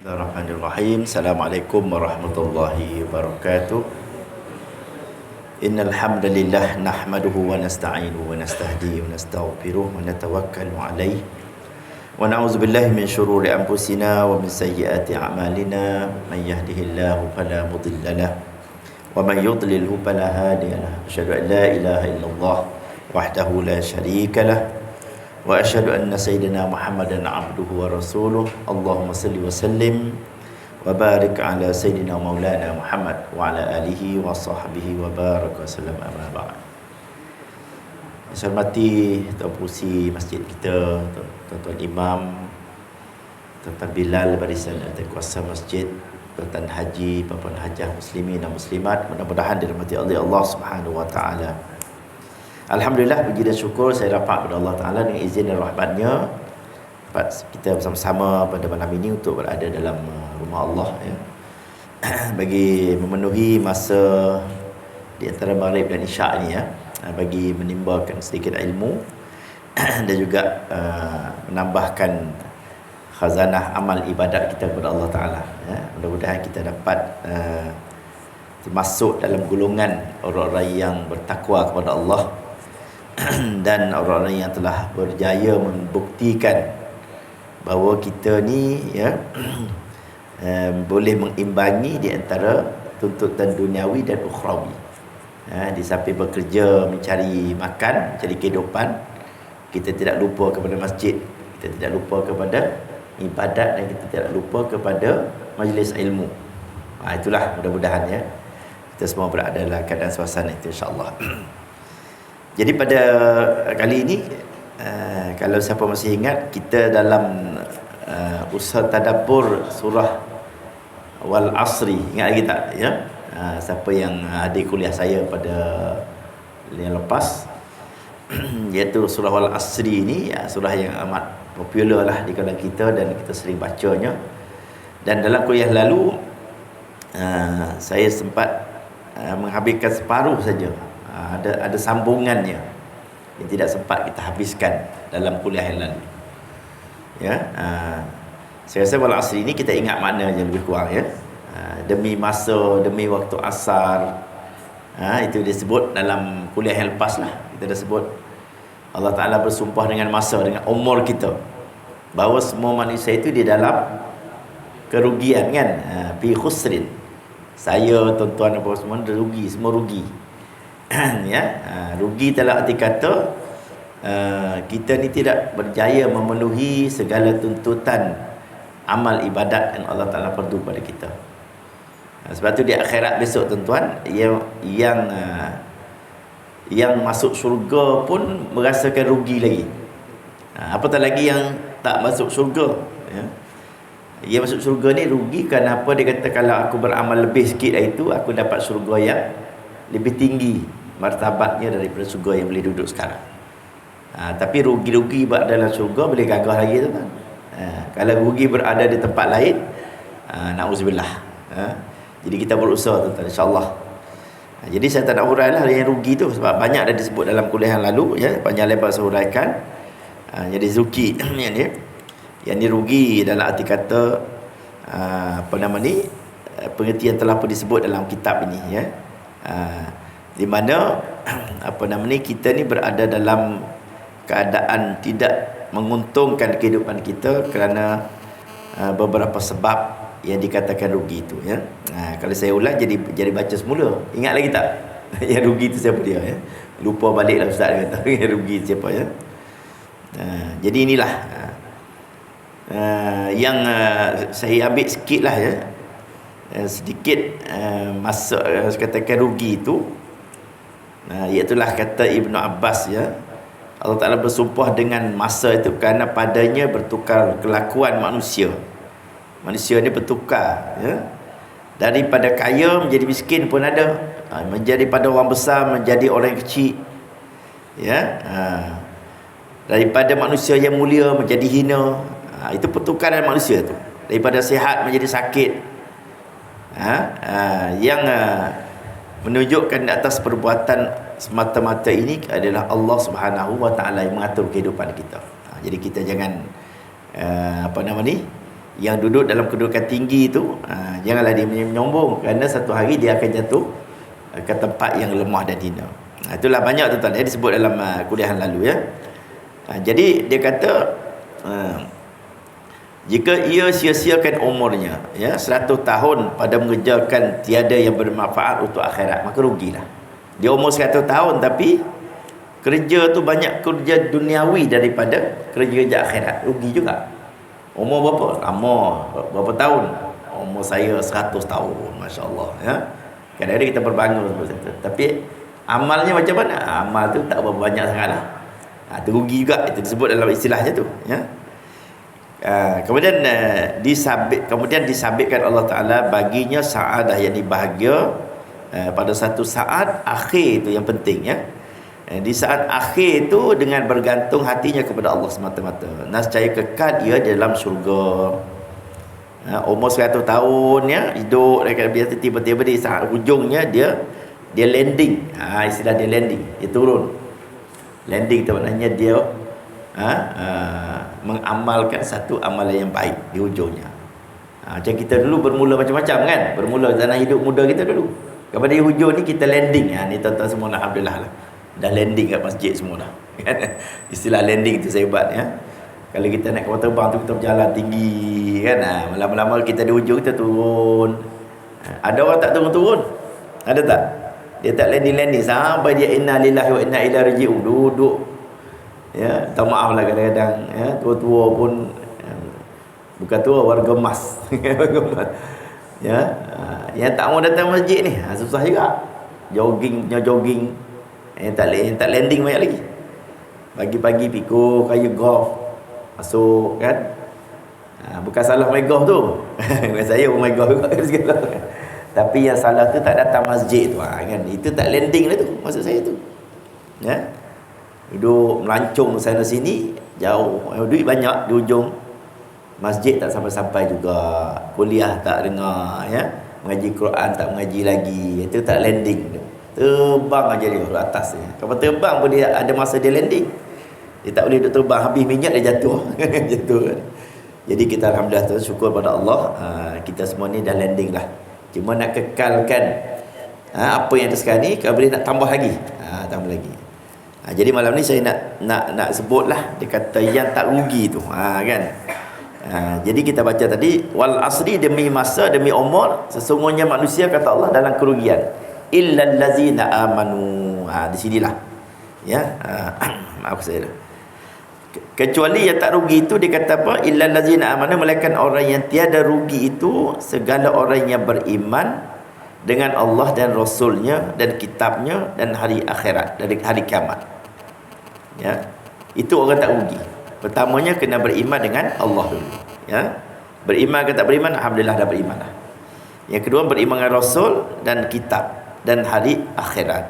Bismillahirrahmanirrahim. Assalamualaikum warahmatullahi wabarakatuh. Innal hamdalillah nahmaduhu wa nasta'inuhu wa nastahdihi wa nastaghfiruh wa natawakkalu alayhi wa na'udzu billahi min shururi anfusina wa min sayyiati a'malina. Man yahdihillahu fala mudilla lahu wa man yudlilhu fala hadiya lahu. Asyhadu an la ilaha illallah wahdahu la syarika lahu wa asyhadu anna sayyidina Muhammadan abduhu wa rasuluh. Allahumma salli wa sallim wa barik ala sayyidina maulana Muhammad wa ala alihi wa sahbihi wa baraka wa sallam, amma ba'd. Saya hormati Tuan Pengerusi masjid kita, Tuan-tuan Imam, Tuan-tuan Bilal barisan atau kuasa masjid, Tuan-tuan Haji, Puan-puan Hajah muslimin dan muslimat, mudah-mudahan dirahmati oleh Allah Subhanahu wa taala. Alhamdulillah, puji dan syukur saya dapat kepada Allah Ta'ala dengan izin dan rahmatnya dapat kita bersama-sama pada malam ini untuk berada dalam rumah Allah, ya, bagi memenuhi masa di antara maghrib dan isyak ini, ya, bagi menimbakan sedikit ilmu dan juga menambahkan khazanah amal ibadat kita kepada Allah Ta'ala, ya. Mudah-mudahan kita dapat termasuk dalam golongan orang-orang yang bertakwa kepada Allah dan orang-orang yang telah berjaya membuktikan bahawa kita ni, ya, boleh mengimbangi di antara tuntutan duniawi dan ukhrawi. Di samping bekerja mencari makan, mencari kehidupan, kita tidak lupa kepada masjid, kita tidak lupa kepada ibadat, dan kita tidak lupa kepada majlis ilmu. Itulah mudah-mudahan, ya, kita semua berada dalam keadaan suasana itu, insya-Allah. Jadi pada kali ini, kalau siapa masih ingat, kita dalam usaha tadabbur surah Wal Asri. Ingat lagi tak, ya? Siapa yang ada kuliah saya pada yang lepas, iaitu surah Wal Asri ini, ya, surah yang amat popular lah di kalangan kita dan kita sering bacanya. Dan dalam kuliah lalu saya sempat menghabiskan separuh saja. Ada sambungannya yang tidak sempat kita habiskan dalam kuliah yang lalu, ya. Saya rasa Wal Asri ini kita ingat maknanya lebih kurang, ya. Demi masa, demi waktu asar, itu disebut dalam kuliah yang lepas lah. Kita dah sebut Allah Ta'ala bersumpah dengan masa, dengan umur kita, bahawa semua manusia itu di dalam kerugian, kan, fi khusrin. Saya, tuan-tuan apa semua rugi, semua rugi. Ya, rugi dalam arti kata kita ni tidak berjaya memenuhi segala tuntutan amal ibadat yang Allah Ta'ala perdu pada kita. Sebab tu di akhirat besok, tuan-tuan, yang masuk syurga pun merasakan rugi lagi. Apatah lagi yang tak masuk syurga, ya. Yang masuk syurga ni rugi kenapa? Dia kata kalau aku beramal lebih sikit dari itu, aku dapat syurga yang lebih tinggi martabatnya daripada syurga yang boleh duduk sekarang. Tapi rugi-rugi berada dalam syurga boleh gagah lagi, tuan. Kalau rugi berada di tempat lain, na'udzubillah. Jadi kita berusaha, tuan-tuan, insya-Allah. Jadi saya tak nak hurailah yang rugi tu, sebab banyak dah disebut dalam kuliah yang lalu, ya, panjang lebar saya huraikan. Jadi rugi yang ni rugi dalam arti kata pengertian telah pun disebut dalam kitab ini, ya. Di mana kita ni berada dalam keadaan tidak menguntungkan kehidupan kita kerana beberapa sebab yang dikatakan rugi itu, ya. Kalau saya ulang jadi baca semula. Ingat lagi tak? Yang rugi itu siapa dia, ya? Lupa baliklah ustaz kata yang rugi siapa, ya. Jadi inilah yang saya ambil sikit lah, ya, sedikit masuk katakan rugi itu, iaitulah kata Ibnu Abbas, ya, Allah Ta'ala bersumpah dengan masa itu kerana padanya bertukar kelakuan manusia. Manusia ni bertukar, ya, daripada kaya menjadi miskin pun ada, menjadi pada orang besar menjadi orang kecil, ya, daripada manusia yang mulia menjadi hina. Itu pertukaran manusia tu, daripada sihat menjadi sakit. Yang menunjukkan di atas perbuatan semata-mata ini adalah Allah Subhanahu wa taala yang mengatur kehidupan kita. Jadi kita jangan yang duduk dalam kedudukan tinggi itu, janganlah dia menyombong, kerana satu hari dia akan jatuh ke tempat yang lemah dan hina. Itulah banyak tuan-tuan disebut dalam kuliah lalu ya. Jadi dia kata jika ia sia-siakan umurnya ya 100 tahun pada mengerjakan tiada yang bermanfaat untuk akhirat, maka rugilah. Dia umur 100 tahun tapi kerja tu banyak kerja duniawi daripada kerja akhirat, rugi juga. Umur berapa? Lama. Berapa tahun? Umur saya 100 tahun. Masya Allah ya. Kadang-kadang kita berbangga, tapi amalnya macam mana? Amal tu tak berapa banyak sangat lah. Itu rugi juga. Itu disebut dalam istilahnya tu ya. Kemudian disabitkan Allah Ta'ala baginya sa'adah, yang bahagia pada satu saat akhir. Itu yang penting ya. Di saat akhir itu dengan bergantung hatinya kepada Allah semata-mata, nescaya kekal ia dalam syurga. Umur 100 tahun ya, hidup dekat biasa, tiba-tiba di saat hujungnya dia landing. Istilah dia landing, dia turun. Landing tu maknanya dia mengamalkan satu amalan yang baik di hujungnya. Macam kita dulu bermula macam-macam kan, bermula dalam hidup muda kita dulu, kepada di hujung ni kita landing. Ni tuan-tuan semua alhamdulillah lah, dah landing kat masjid semua dah. Istilah landing tu saya buat ya. Kalau kita naik kapal terbang tu kita berjalan tinggi kan, lama-lama kita di hujung kita turun. Ada orang tak turun-turun? Ada tak? Dia tak landing-landing sampai dia inna lillahi wa inna ilaihi raji'un, duduk ya. Tak maaf lah kadang-kadang ya, tua-tua pun bukan tua, warga emas. Ya, yang tak mau datang masjid ni susah juga. Jogging tak landing banyak lagi. Pagi-pagi pikul kayu golf masuk kan. Bukan salah main golf tu. Saya pun main golf juga segala. Tapi yang salah tu tak datang masjid tu kan. Itu tak landing lah tu, maksud saya tu. Ya. Duduk melancong sana sini jauh, duit banyak, di ujung masjid tak sampai-sampai juga, kuliah tak dengar ya, mengaji Quran tak mengaji lagi. Itu tak landing tu. Terbang aja dia ke atas ni. Kalau terbang pun dia ada masa dia landing. Dia tak boleh duduk terbang, habis minyak dia jatuh. Jatuh kan. Jadi kita alhamdulillah syukur pada Allah, kita semua ni dah landing lah. Cuma nak kekalkan apa yang ada sekarang ni, kalau boleh nak tambah lagi. Tambah lagi. Jadi malam ni saya nak sebutlah, dia kata yang tak rugi tu. Kan. Jadi kita baca tadi, wal asri, demi masa, demi umur, sesungguhnya manusia kata Allah dalam kerugian. Illal ladzina amanu. Di sinilah. Ya. Maaf saya. Kecuali yang tak rugi itu dia kata apa? Illal ladzina amanu, melainkan orang yang tiada rugi itu segala orang yang beriman dengan Allah dan Rasulnya dan kitabnya dan hari akhirat, dari hari kiamat. Ya. Itu orang tak rugi. Pertamanya kena beriman dengan Allah dulu. Ya. Beriman ke tak beriman, alhamdulillah dah beriman lah. Yang kedua beriman dengan Rasul dan kitab dan hari akhirat.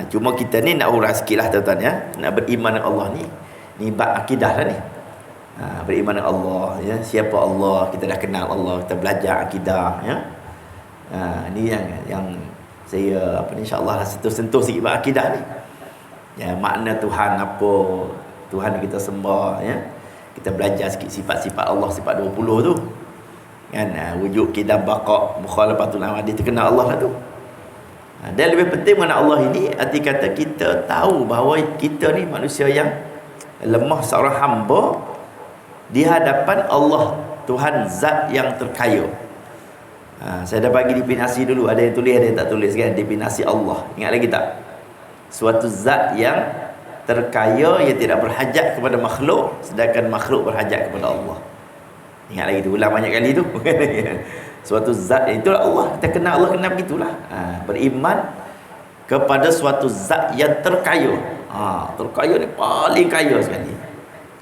Cuma kita ni nak urus sikit lah tuan-tuan ya. Nak beriman dengan Allah ni bab akidah lah ni. Beriman dengan Allah ya. Siapa Allah, kita dah kenal Allah, kita belajar akidah ya. Ni yang saya insya-Allah sentuh sikit bab akidah ni. Ya, makna Tuhan apa, Tuhan kita sembah ya. Kita belajar sikit sifat-sifat Allah, sifat 20 tu. Kan, wujud kidam baqa, mukhalafatul amali, terkenal Allah lah tu. Dan lebih penting mengenai Allah ini, arti kata kita tahu bahawa kita ni manusia yang lemah, seorang hamba di hadapan Allah, Tuhan zat yang terkaya. Saya dah bagi definisi dulu, ada yang tulis ada yang tak tulis kan, definisi Allah. Ingat lagi tak? Suatu zat yang terkaya, yang tidak berhajat kepada makhluk, sedangkan makhluk berhajat kepada Allah. Ingat lagi tu, ulang banyak kali tu. Suatu zat, itulah Allah. Kita kenal Allah, kenal begitulah. Beriman kepada suatu zat yang terkaya. Terkaya ni paling kaya sekali.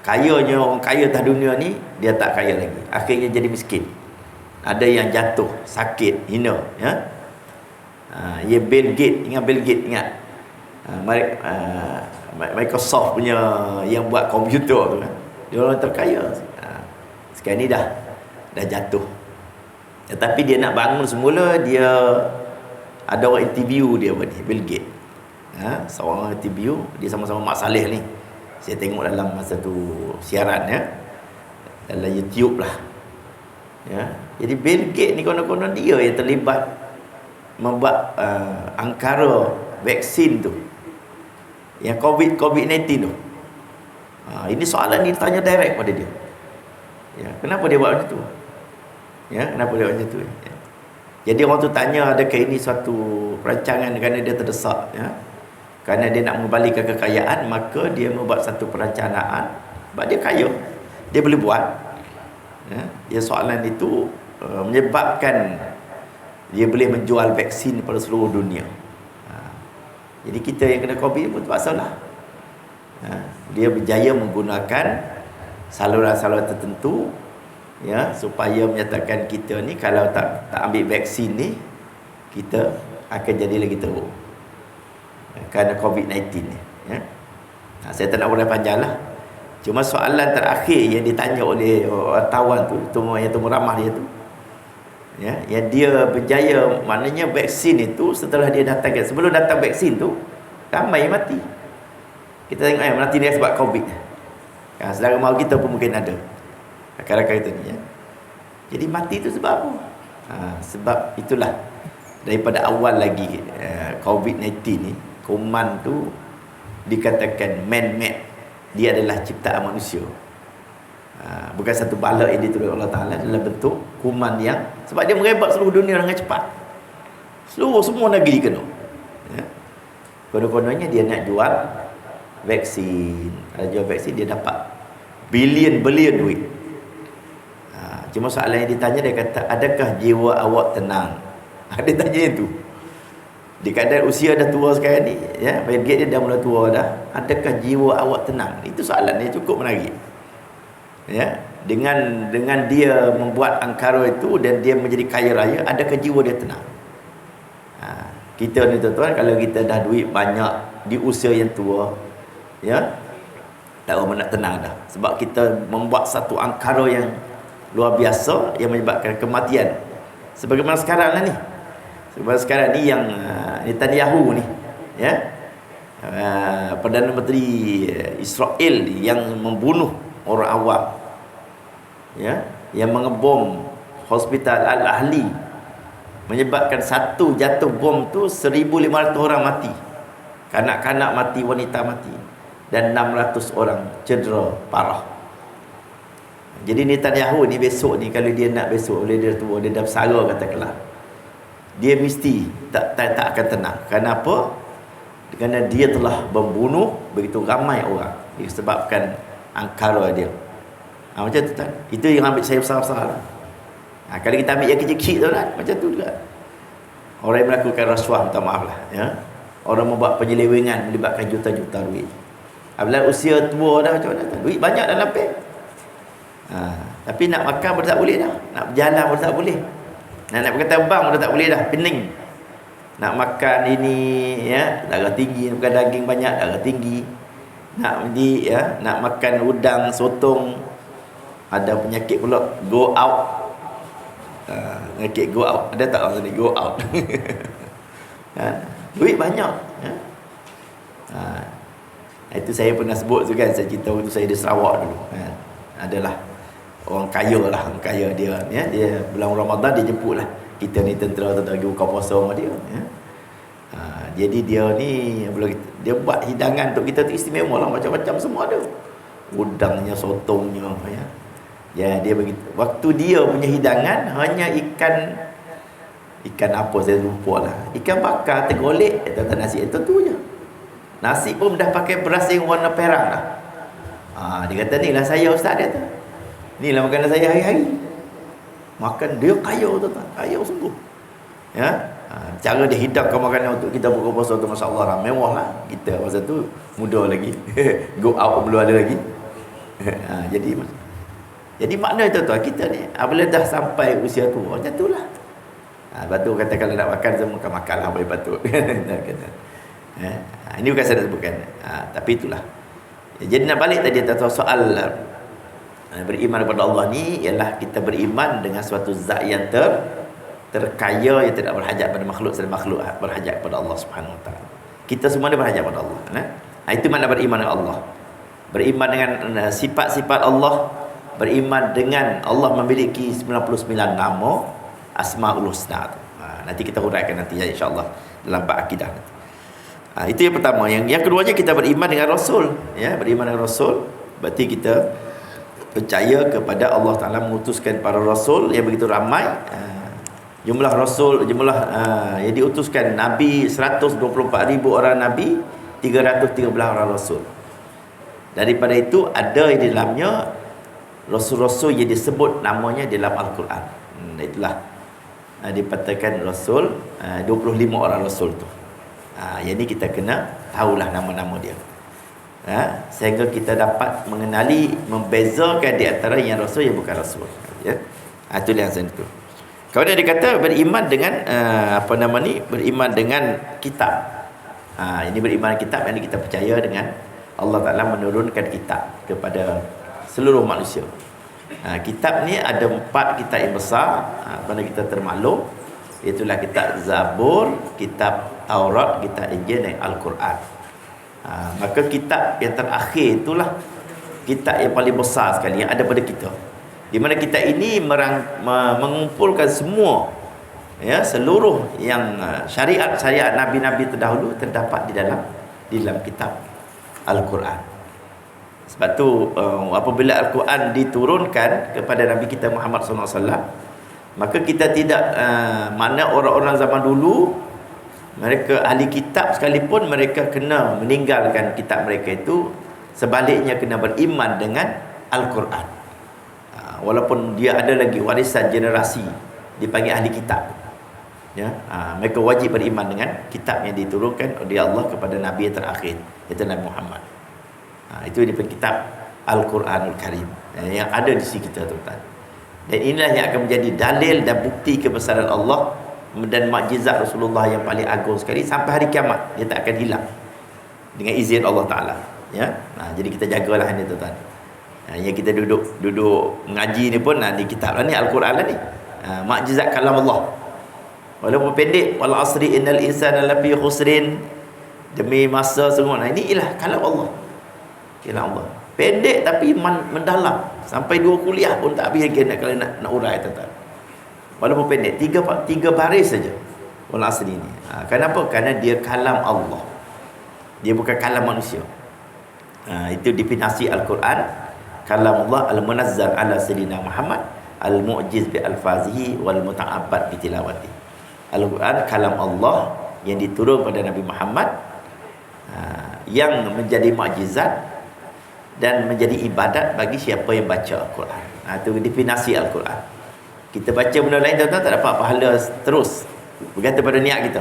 Kayanya orang kaya atas dunia ni, dia tak kaya lagi. Akhirnya jadi miskin. Ada yang jatuh, sakit, hina. Ya? Bill Gates, ingat Bill Gates, ingat? Microsoft punya yang buat komputer tu kan. Dia orang terkaya. Sekarang ni dah jatuh. Tetapi dia nak bangun semula, dia ada orang interview dia ni, Bill Gates. Seorang interview, dia sama-sama Mak Saleh ni. Saya tengok dalam masa tu siaran ya. dalam YouTube lah. Ya, jadi Bill Gates ni konon-konon dia yang terlibat membuat angkara vaksin tu, yang COVID-19 tu. Ini soalan ni ditanya direct pada dia. Ya, kenapa dia buat macam tu? Ya, kenapa dia buat macam tu? Ya. Jadi orang tu tanya, adakah ini suatu perancangan kerana dia terdesak, ya? Kerana dia nak mengembalikan kekayaan, maka dia membuat satu perencanaan. Sebab dia kaya, dia boleh buat. Ya, dia soalan itu menyebabkan dia boleh menjual vaksin pada seluruh dunia. Jadi kita yang kena COVID pun terpaksa lah. Dia berjaya menggunakan saluran-saluran tertentu, ya, supaya menyatakan kita ni kalau tak ambil vaksin ni, kita akan jadi lagi teruk kerana COVID-19 ni, ya. Saya tak nak uraikan panjang lah. Cuma soalan terakhir yang ditanya oleh wartawan tu, yang temu ramah dia tu, ya, yang dia berjaya, maknanya vaksin itu setelah dia datang, sebelum datang vaksin tu ramai yang mati. Kita tengok mati dia sebab COVID. Saudara mara kita pun mungkin ada rakan-rakan kita ni, ya. Jadi mati tu sebab apa? Sebab itulah, daripada awal lagi COVID-19 ni, kuman tu dikatakan man-made. Dia adalah ciptaan manusia. Bukan satu bala yang diturunkan Allah Ta'ala, dalam bentuk kuman yang, sebab dia merebak seluruh dunia dengan cepat. Semua negeri kena, ya. Konon-kononnya dia nak jual vaksin. Kalau jual vaksin dia dapat bilion-bilion duit. Cuma soalan yang ditanya, dia kata, adakah jiwa awak tenang? Dia tanya itu. Di keadaan usia dah tua sekarang ni, ya, Bill Gates dia dah mula tua dah. Adakah jiwa awak tenang? Itu soalan dia cukup menarik. Ya, dengan dia membuat angkara itu dan dia menjadi kaya raya, adakah jiwa dia tenang? Kita ni tuan-tuan, kalau kita dah duit banyak di usia yang tua, ya, tak berapa nak tenang dah. Sebab kita membuat satu angkara yang luar biasa yang menyebabkan kematian. Sebagaimana sekarang lah ni. Sebab sekarang ni yang Netanyahu ni, ya, Perdana Menteri Israel yang membunuh orang awam, ya, yang mengebom Hospital Al-Ahli, menyebabkan satu jatuh bom tu 1,500 orang mati, kanak-kanak mati, wanita mati, dan 600 orang cedera parah. Jadi Netanyahu ni besok ni, kalau dia nak besok, oleh dia tua, dia dah bersara katakanlah, dia mesti tak akan tenang. Kenapa? Kerana dia telah membunuh begitu ramai orang disebabkan angkara dia. Macam tu kan. Itu yang ambil saya besar-besar lah. Kalau kita ambil yang kecil-kecil tu kan, macam tu juga. Orang yang melakukan rasuah, minta maaf lah, ya. Orang membuat penyelewengan melibatkan juta-juta duit. Apabila usia tua dah, macam mana? Duit banyak dalam bank. Tapi nak makan pun tak boleh dah. Nak berjalan pun tak boleh. Nak pakai terbang pun tak boleh dah, pening. Nak makan ini, ya, darah tinggi, nak makan daging banyak, darah tinggi. Nak makan udang, sotong, ada penyakit pula go out. Penyakit go out. Ada tak orang ni go out? Duit banyak, ya. Itu saya pernah sebut tu kan, saya cerita waktu saya di Sarawak dulu, ya. Adalah orang kaya lah, orang kaya dia, ya, dia bulan Ramadan dia jemput lah kita ni tentera pergi buka puasa sama dia, ya. Jadi dia ni dia buat hidangan untuk kita tu istimewa lah, macam-macam semua ada, udangnya, sotongnya, ya. Ya, dia begitu. Waktu dia punya hidangan hanya ikan apa saya lupa lah, ikan bakar tergolek atau nasi itu tu je. Nasi pun dah pakai beras yang warna perak dah. Dia kata, ni lah saya ustaz, dia tu. Ni lah makanan saya hari-hari. Makan dia kaya tu, kaya sungguh. Ya, cara dia hidangkan makanan untuk kita buka puasa tu, masya-Allah, mewah lah. Kita masa tu muda lagi. Go out belum ada lagi. Jadi makna itu tuan, kita ni apabila dah sampai usia tua macam itulah. Lepas tu kata kalau nak makan semua makan lah, boleh patut. Ini bukan saya nak sebutkan. Tapi itulah. Jadi nak balik tadi atas soal beriman kepada Allah ni, ialah kita beriman dengan suatu zat yang terkaya, yang tidak berhajat pada makhluk, selain makhluk berhajat kepada Allah Subhanahu Wa Taala. Kita semua ni berhajat kepada Allah. Itu makna beriman dengan Allah. Beriman dengan sifat-sifat Allah, beriman dengan Allah memiliki 99 nama Asmaul Husna. Nanti kita huraikan nanti ya, insya-Allah dalam bab akidah nanti. Itu yang pertama. Yang keduanya kita beriman dengan Rasul, ya, beriman dengan Rasul berarti kita percaya kepada Allah Taala mengutuskan para rasul yang begitu ramai. Jumlah rasul, yang diutuskan Nabi 124,000 orang Nabi, 313 orang rasul. Daripada itu ada di dalamnya rasul-rasul yang disebut namanya dalam Al-Quran. Itulah dipatakan rasul, 25 orang rasul tu. Yang ni kita kena tahulah nama-nama dia. Sehingga kita dapat mengenali, membezakan di antara yang rasul yang bukan rasul. Ya. Itu yang saya itu. Kalau dia kata beriman dengan beriman dengan kitab. Ini beriman kitab, yang kita percaya dengan Allah Taala menurunkan kitab kepada seluruh manusia. Kitab ni ada 4 kitab yang besar, pada kita termaklum, itulah kitab Zabur, kitab Taurat, kitab Injil dan Al-Quran. Maka kitab yang terakhir itulah kitab yang paling besar sekali yang ada pada kita, di mana kitab ini mengumpulkan semua, ya, seluruh yang syariat Nabi-Nabi terdahulu terdapat di dalam kitab Al-Quran. Sebab tu apabila Al-Quran diturunkan kepada Nabi kita Muhammad SAW, maka kita tidak mana orang-orang zaman dulu, mereka ahli kitab sekalipun, mereka kena meninggalkan kitab mereka itu, sebaliknya kena beriman dengan Al-Quran. Walaupun dia ada lagi warisan generasi dipanggil ahli kitab, ya, mereka wajib beriman dengan kitab yang diturunkan oleh Allah kepada Nabi yang terakhir, iaitu Nabi Muhammad. Itu di kitab Al-Quranul Karim yang ada di sisi kita, tuan-tuan. Dan inilah yang akan menjadi dalil dan bukti kebesaran Allah dan mukjizat Rasulullah yang paling agung sekali sampai hari kiamat. Dia tak akan hilang dengan izin Allah Taala, ya. Jadi kita jagalah ini, tuan-tuan. Yang kita duduk mengaji ni pun di kitab lah ni, Al-Quran lah ni. Mukjizat kalam Allah. Walaupun pendek, wal asri innal insana lafi khusrin, demi masa semua. Ini ialah kalam Allah. Kalam Allah. Pendek tapi mendalam. Sampai 2 kuliah pun tak habis lagi kalau nak urai, tuan-tuan. Walaupun pendek, 3 baris saja wal asri ni. Kenapa? Kerana dia kalam Allah. Dia bukan kalam manusia. Itu definisi Al-Quran. Kalam Allah al-munazzal ala sayyidina Muhammad, al-mu'jiz bi alfazihi wal muta'abbad bi tilawati. Al-Quran kalam Allah yang diturun pada Nabi Muhammad, yang menjadi mukjizat dan menjadi ibadat bagi siapa yang baca Al-Quran. Itu definisi Al-Quran. Kita baca benda lain, tuan-tuan, tak dapat pahala terus, bergantung pada niat kita.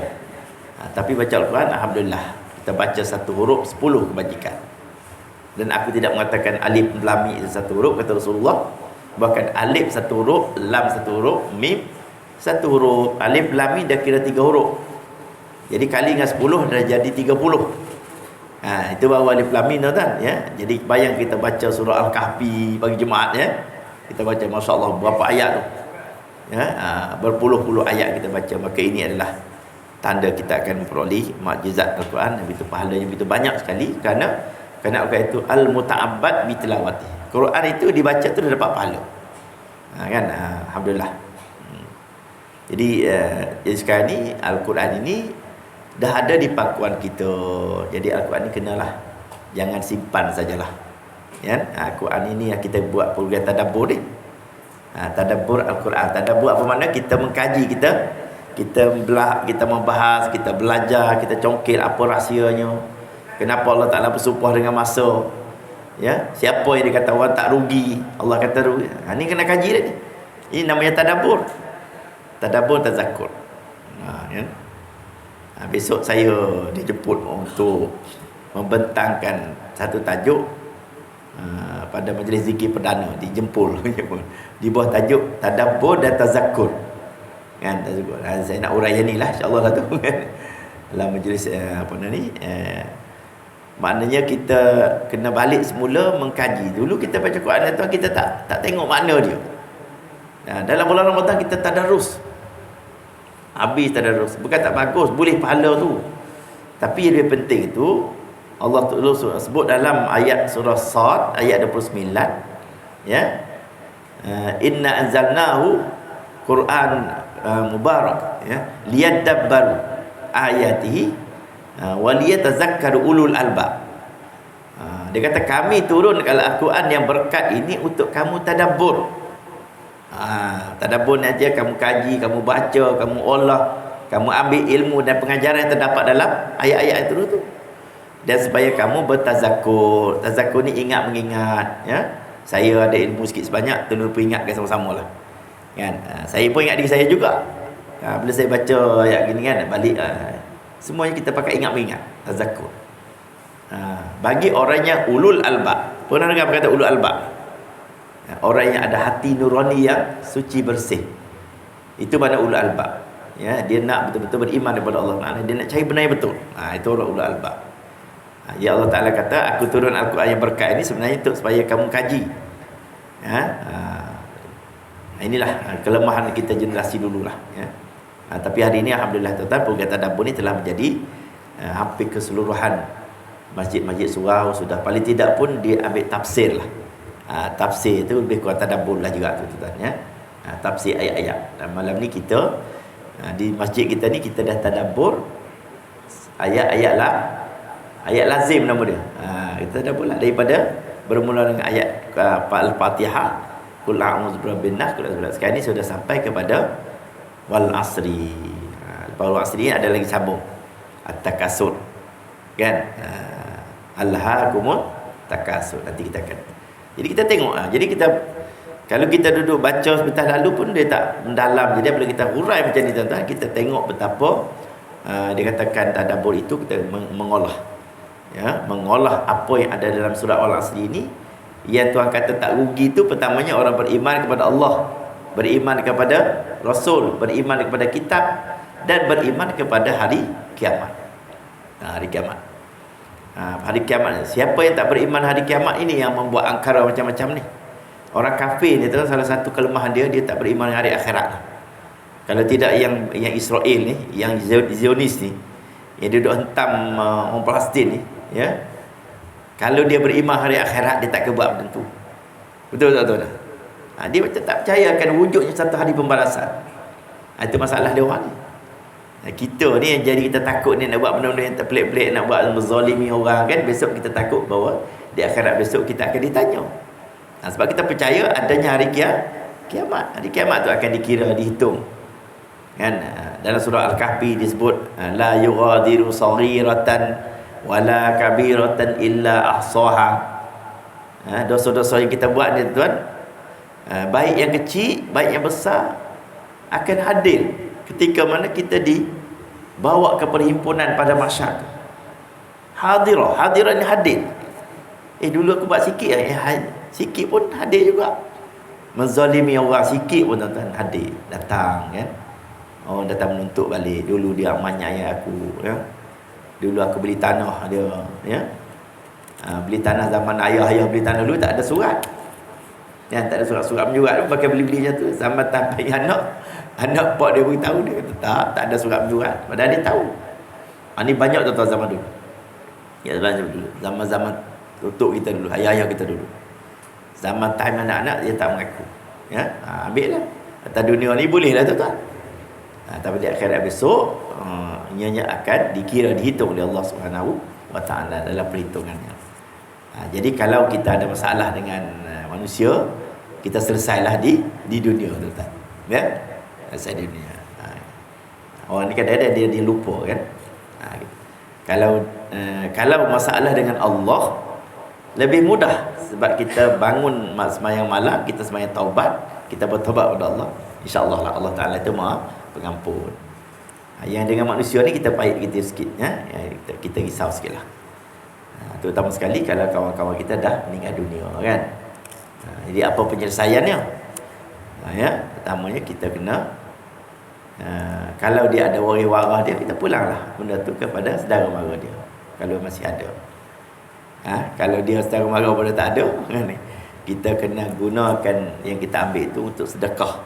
Tapi baca Al-Quran, alhamdulillah, kita baca 1 huruf 10 kebajikan. Dan aku tidak mengatakan alif lam mim 1 huruf, kata Rasulullah. Bahkan alif 1 huruf, lam 1 huruf, mim 1 huruf. Alif lam mim dah kira 3 huruf. Jadi kali dengan 10 dah jadi 30. Itu baru alif lam mim, tuan, ya. Jadi bayang kita baca surah Al-Kahfi bagi jemaat, ya. Kita baca, masya-Allah, berapa ayat tu, ya. Berpuluh-puluh ayat kita baca. Maka ini adalah tanda kita akan memperoleh mukjizat Al-Quran yang begitu, pahala yang begitu banyak sekali. Kerana Al-Quran itu al-muta'abbad bi tilawati. Quran itu dibaca tu dah dapat pahala. Kan? Alhamdulillah. Jadi sekarang ni Al-Quran ini dah ada di pangkuan kita. Jadi Al-Quran ni kenalah, jangan simpan sajalah. Ya, Al-Quran ini yang kita buat program tadabbur ni. Tadabbur Al-Quran. Tadabbur apa makna? Kita mengkaji, kita membahas, kita belajar, kita congkil apa rahsianya. Kenapa Allah Ta'ala bersumpah dengan masa, ya? Siapa yang dia kata orang tak rugi, Allah kata rugi. Ini kena kaji dah ni. Ini namanya tadabbur. Tadabbur, tazakur. Ya? Besok saya dijemput untuk membentangkan satu tajuk pada majlis zikir perdana di Jempol. Di bawah tajuk tadabbur dan tazakur. Kan, tazakur. Saya nak uraian ni lah, insya-Allah lah tu. Dalam majlis maknanya kita kena balik semula mengkaji. Dulu kita baca Quran tu kita tak tengok makna dia. Dalam bulan Ramadan kita tadarus. Habis tadarus. Bukan tak bagus, boleh pahala tu. Tapi yang lebih penting itu Allah sebut dalam ayat surah Sad ayat 29, ya. Inna anzalnahu Quran mubarak, ya, liyadabbaru ayatihi wa liyatazakkaru ulul albab. Dia kata kami turunkan Al-Quran yang berkat ini untuk kamu tadabbur. Tadabbur ni aja, kamu kaji, kamu baca, kamu olah, kamu ambil ilmu dan pengajaran yang terdapat dalam ayat-ayat itu tu. Dan supaya kamu bertazakkur. Tazakkur ni ingat mengingat, ya. Saya ada ilmu sikit sebanyak, tolong peringatkan sama-sama lah. Kan? Saya pun ingat diri saya juga. Bila saya baca ayat gini kan, balik semuanya kita pakai ingat mengingat, tazakkur. Bagi orang yang ulul albab. Pernah dengar kata ulul albab? Orang yang ada hati nurani yang suci bersih. Itu mana ulul albab. Ya, dia nak betul-betul beriman kepada Allah Taala, dia nak cari benar yang betul. Itu orang ulul albab. Ya Allah Taala kata, aku turun Al-Quran yang berkat ini sebenarnya untuk supaya kamu kaji. Inilah kelemahan kita generasi dululah, ya. Tapi hari ini alhamdulillah tuan-tuan, program tadabbur ni telah menjadi hampir keseluruhan masjid-masjid surau sudah, paling tidak pun dia ambil tafsir lah. Tafsir itu lebih kurang tadabbur lah juga tuan-tuan, ya. Tafsir ayat-ayat. Dan malam ni kita di masjid kita ni kita dah tadabbur ayat-ayat lah, ayat lazim nama dia. Kita tadabbur lah daripada bermula dengan ayat Al-Fatihah, Qul a'udzu birabbin nas. Sekarang ni sudah sampai kepada wal asri. Wal asri ni ada lagi sambung At-Takasur, kan? Alhaakumut takasur. Nanti kita akan. Jadi kita tengok. Jadi kita, kalau kita duduk baca sebentar lalu pun dia tak mendalam. Jadi bila kita hurai macam ni tuan-tuan, kita tengok betapa dia katakan tadabbur itu kita mengolah, ya, mengolah apa yang ada dalam surah Al-Asri ini. Yang Tuhan kata tak rugi itu pertamanya orang beriman kepada Allah, beriman kepada Rasul, beriman kepada kitab, dan beriman kepada hari kiamat. Hari kiamat. Hari kiamat. Siapa yang tak beriman hari kiamat ini yang membuat angkara macam-macam ni. Orang kafir ni tu salah satu kelemahan dia, dia tak beriman hari akhirat. Kalau tidak yang Israel ni, yang Zionis ni, yang duduk hentam orang Palestin ni, ya. Kalau dia beriman hari akhirat, dia tak kebuat macam tu. Betul tak tuan? Dia macam tak percaya akan wujudnya satu hari pembalasan. Itu masalah dia orang ni. Kita ni yang jadi kita takut ni nak buat benda-benda yang terpelik-pelik, nak buat menzalimi orang kan, besok kita takut bahawa di akhirat besok kita akan ditanya. Sebab kita percaya adanya hari kiamat. Hari kiamat tu akan dikira, dihitung. Kan? Dalam surah Al-Kahfi disebut la yughadiru saghiratan wala kabiratan illa ahsaha. Dosa-dosa yang kita buat ni tuan, baik yang kecil, baik yang besar, akan hadir ketika mana kita dibawa ke perhimpunan pada mahsyar. Hadirah ni hadir. Dulu aku buat sikit, sikit pun hadir juga. Menzalimi orang sikit pun tuan-tuan hadir, datang kan. Orang datang menuntut balik. Dulu dia amanyai aku, ya. Dulu aku beli tanah dia, ya. Beli tanah zaman ayah beli tanah dulu tak ada surat. Yang tak ada surat-surat menjurat, pakai beli-beli macam tu. Zaman sampai anak pak dia beritahu, dia kata tak ada surat menjurat. Padahal dia tahu. Ini banyak tuan-tuan zaman dulu. Ya, zaman tutup kita dulu, ayah-ayah kita dulu. Zaman time anak-anak dia tak mengaku. Ya, ambil lah. Atas dunia ni boleh lah tuan-tuan. Tapi di akhirat besok ianya akan dikira, dihitung oleh Allah Subhanahu wa taala dalam perhitungannya. Jadi kalau kita ada masalah dengan manusia, kita selesailah di dunia tuan-tuan. Ya? Selesai di dunia. Orang ni kadang-kadang dia lupa kan. Kalau masalah dengan Allah lebih mudah, sebab kita bangun sembahyang malam, kita sembahyang taubat, kita bertaubat kepada Allah, insya-Allah lah Allah Taala itu Maha Pengampun. Yang dengan manusia ni kita pahit kita sikit, ya. Kita risau sikitlah. Terutama sekali kalau kawan-kawan kita dah meninggal dunia kan. Jadi apa penyelesaiannya? Ya, pertamanya kita kena kalau dia ada waris-waris dia, kita pulanglah benda tu kepada saudara mara dia kalau masih ada. Kalau dia saudara mara pada tak ada, kita kena gunakan yang kita ambil itu untuk sedekah.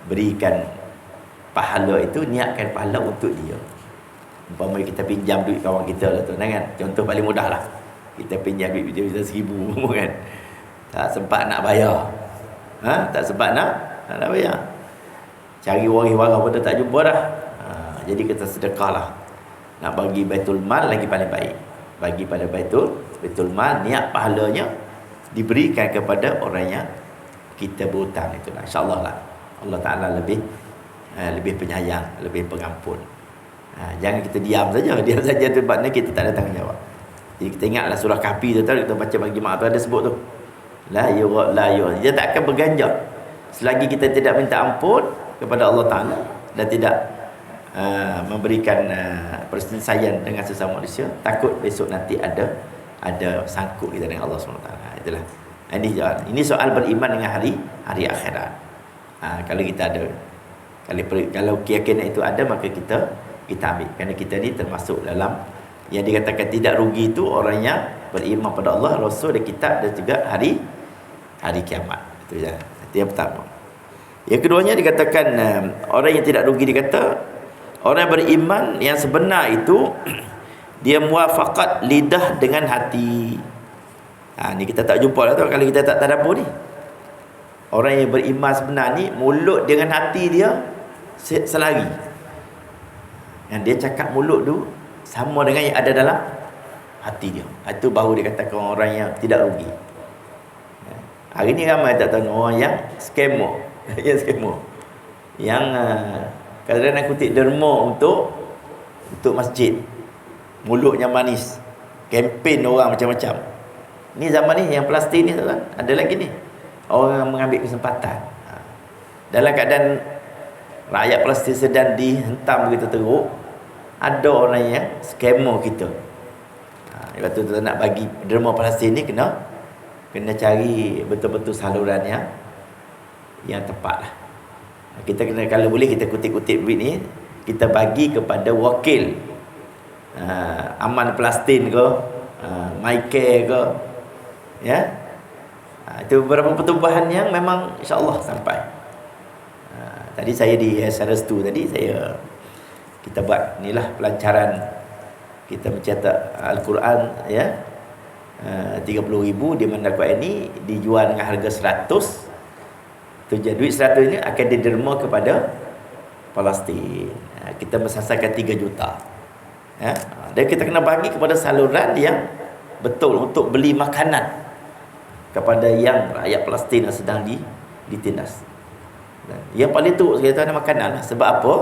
Berikan pahala itu, niatkan pahala untuk dia. Umpama kita pinjam duit kawan kita lah tu kan. Contoh paling mudah lah. Kita pinjam duit dia 1,000 kan. Tak sempat nak bayar. Tak sempat nak bayar. Cari waris-waris pun tak jumpa dah. Jadi kita sedekahlah. Nak bagi Baitul Mal lagi paling baik. Bagi pada Baitul Mal, niat pahalanya diberikan kepada orang yang kita berhutang itu. InsyaAllah lah. Allah Ta'ala lebih penyayang, lebih pengampun. Jangan kita diam saja. Diam saja tu maknanya kita tak ada tanggungjawab. Jadi kita ingatlah surah Kahfi tu, kita baca bagi jemaah tu ada sebut tu. La yura la yura. Dia tak akan berganjak selagi kita tidak minta ampun kepada Allah Ta'ala dan tidak memberikan perselesaian dengan sesama manusia. Takut besok nanti ada sangkut kita dengan Allah SWT. Itulah. Ini soal beriman dengan hari akhirat. Kalau kita ada, kalau keyakinan itu ada, maka kita ambil. Kerana kita ni termasuk dalam yang dikatakan tidak rugi itu orang yang beriman pada Allah, Rasul dan kitab dan juga hari kiamat. Itu je. Itu yang pertama. Yang keduanya dikatakan orang yang tidak rugi, dikata orang yang beriman yang sebenar itu dia muwafaqat lidah dengan hati. Ni kita tak jumpa lah tu kalau kita tak tadabbur ni. Orang yang beriman sebenar ni mulut dengan hati dia selari. Yang dia cakap mulut tu sama dengan yang ada dalam hati dia. Itu baru dikatakan orang yang tidak rugi. Hari ni ramai tak tahu orang yang scammer. Yang scammer. Yang kadang-kadang kutip derma untuk masjid. Mulutnya manis. Kempen orang macam-macam. Ni zaman ni yang plastik ni kan. Ada lagi ni. Orang mengambil kesempatan. Dalam keadaan rakyat Palestin sedang dihentam begitu teruk, ada orang yang scammer kita. Lepas tu nak bagi derma Palestin ni kena cari betul-betul saluran yang tepat lah. Kita kena, kalau boleh kita kutip-kutip duit ni, kita bagi kepada wakil Aman Palestin ke, MyCare ke, ya. Itu beberapa pertubuhan yang memang insya-Allah sampai. Tadi saya di Restu tadi kita buat inilah pelancaran, kita mencetak Al-Quran ya, 30,000 di mana Al-Quran ini dijual dengan harga 100. Tu jadi duit 100 ini akan diderma kepada Palestin. Kita mensasarkan 3 juta. Ya. Dan kita kena bagi kepada saluran yang betul untuk beli makanan kepada yang rakyat Palestin yang sedang ditindas. Yang paling teruk sekali tu ada makanan. Sebab apa?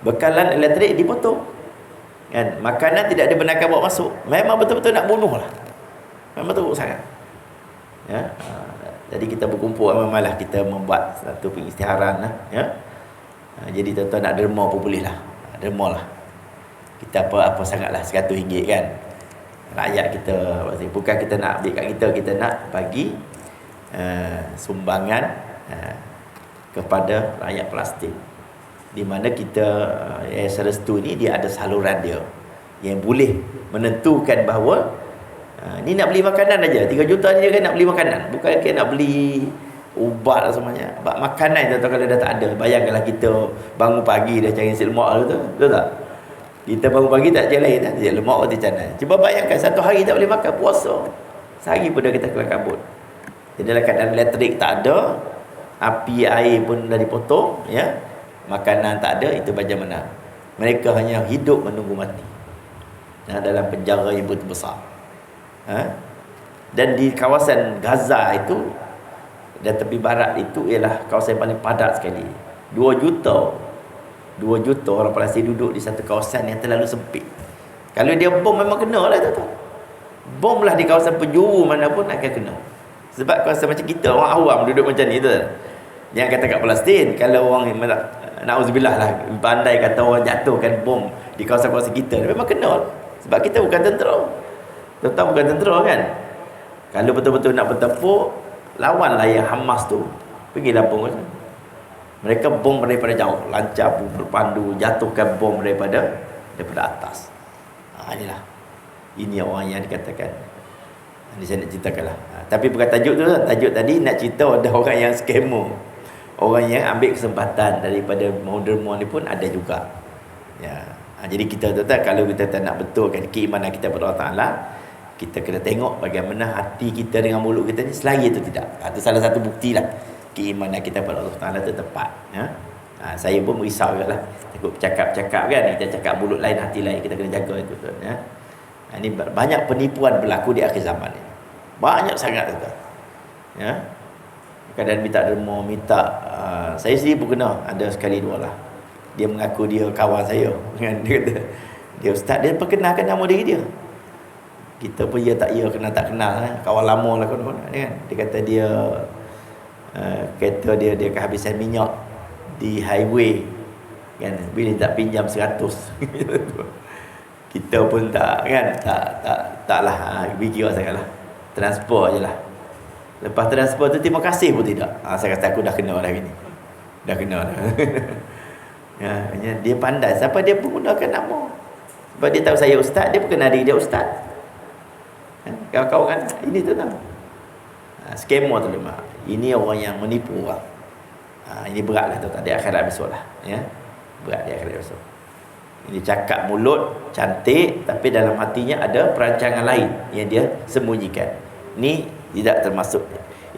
Bekalan elektrik dipotong. Kan? Makanan tidak dibenarkan bawa masuk. Memang betul-betul nak bunuh lah. Memang teruk sangat. Ya. Jadi kita berkumpul malah kita membuat satu pengisytiharan lah. Ya. Jadi tuan-tuan nak derma pun boleh lah. Derma lah. Kita apa sangatlah RM100 kan. Rakyat kita, bukan kita nak ambil kat kita nak bagi sumbangan kepada rakyat Palestin. Di mana kita Restu ni dia ada saluran dia yang boleh menentukan bahawa ni nak beli makanan aja. 3 juta ni dia kan nak beli makanan, bukan dia nak beli ubat lah semuanya. Sebab makanan tu kalau dah tak ada, bayangkanlah kita bangun pagi dah cari nasi lemak tu, betul tak? Kita bangun pagi tak cari lain, nasi lemak roti canai. Cuba bayangkan satu hari tak boleh makan, puasa. Sehari pun dah kita keluar kabut. Jadi dalam keadaan elektrik tak ada, api air pun dah dipotong, ya. Makanan tak ada, itu bagaimana? Mereka hanya hidup menunggu mati. Dalam penjara yang begitu besar. Dan di kawasan Gaza itu dan tepi barat itu ialah kawasan yang paling padat sekali. 2 juta orang Palestin duduk di satu kawasan yang terlalu sempit. Kalau dia bom memang kena lah tu. Bom lah di kawasan penjuru mana pun akan kena. Sebab kawasan macam kita, orang awam duduk macam ni tu. Yang kata kat Palestin, kalau orang na'udzubillah lah, pandai kata orang jatuhkan bom di kawasan-kawasan kita, memang kena. Sebab kita bukan tentera. Tetap bukan tentera kan. Kalau betul-betul nak bertempur, lawanlah yang Hamas tu. Pergi Lampung kan. Mereka bom daripada jauh, lancar berpandu, jatuhkan bom daripada atas. Inilah. Ini orang yang dikatakan. Ini saya nak ceritakanlah. Tapi bukan tajuk tu lah. Tajuk tadi nak cerita ada orang yang scammer. Orang yang ambil kesempatan daripada derma ni pun ada juga. Ya. Jadi kita tetap kalau kita tak nak betulkan keimanan kita kepada Allah Ta'ala, Kita kena tengok bagaimana hati kita dengan mulut kita ni selari atau tidak. Itu salah satu buktilah keimanan kita pada Allah Taala itu tepat. Saya pun merisau juga lah. Takut cakap-cakap kan, kita cakap mulut lain, hati lain, kita kena jaga itu. Ini banyak penipuan berlaku di akhir zaman ni. Banyak sangat tu. Kadang minta derma, minta saya sendiri pun kena ada sekali dua lah. Dia mengaku dia kawan saya kan, dia kata dia ustaz, dia perkenalkan nama diri dia. Kita pun ya tak tak kenal kawan lama lah kan. Dia kata dia kereta dia kehabisan minyak di highway kan, bila tak pinjam 100. Kita pun tak kan, taklah fikir sangatlah. Transport je lah. Lepas transport tu terima kasih pun tidak. Saya kata aku dah kena dah gini. Dah kena dah. Dia pandai. Siapa dia menggunakan nama? Sebab dia tahu saya ustaz, dia kenal diri dia ustaz. Kawan-kawan kan, ini tu tau. Scammer tu lemah. Ini orang yang menipu orang. Ini berat lah tu, di akhirat besok lah. Berat di akhirat besok. Ini cakap mulut cantik, tapi dalam hatinya ada perancangan lain yang dia sembunyikan. Ini tidak termasuk.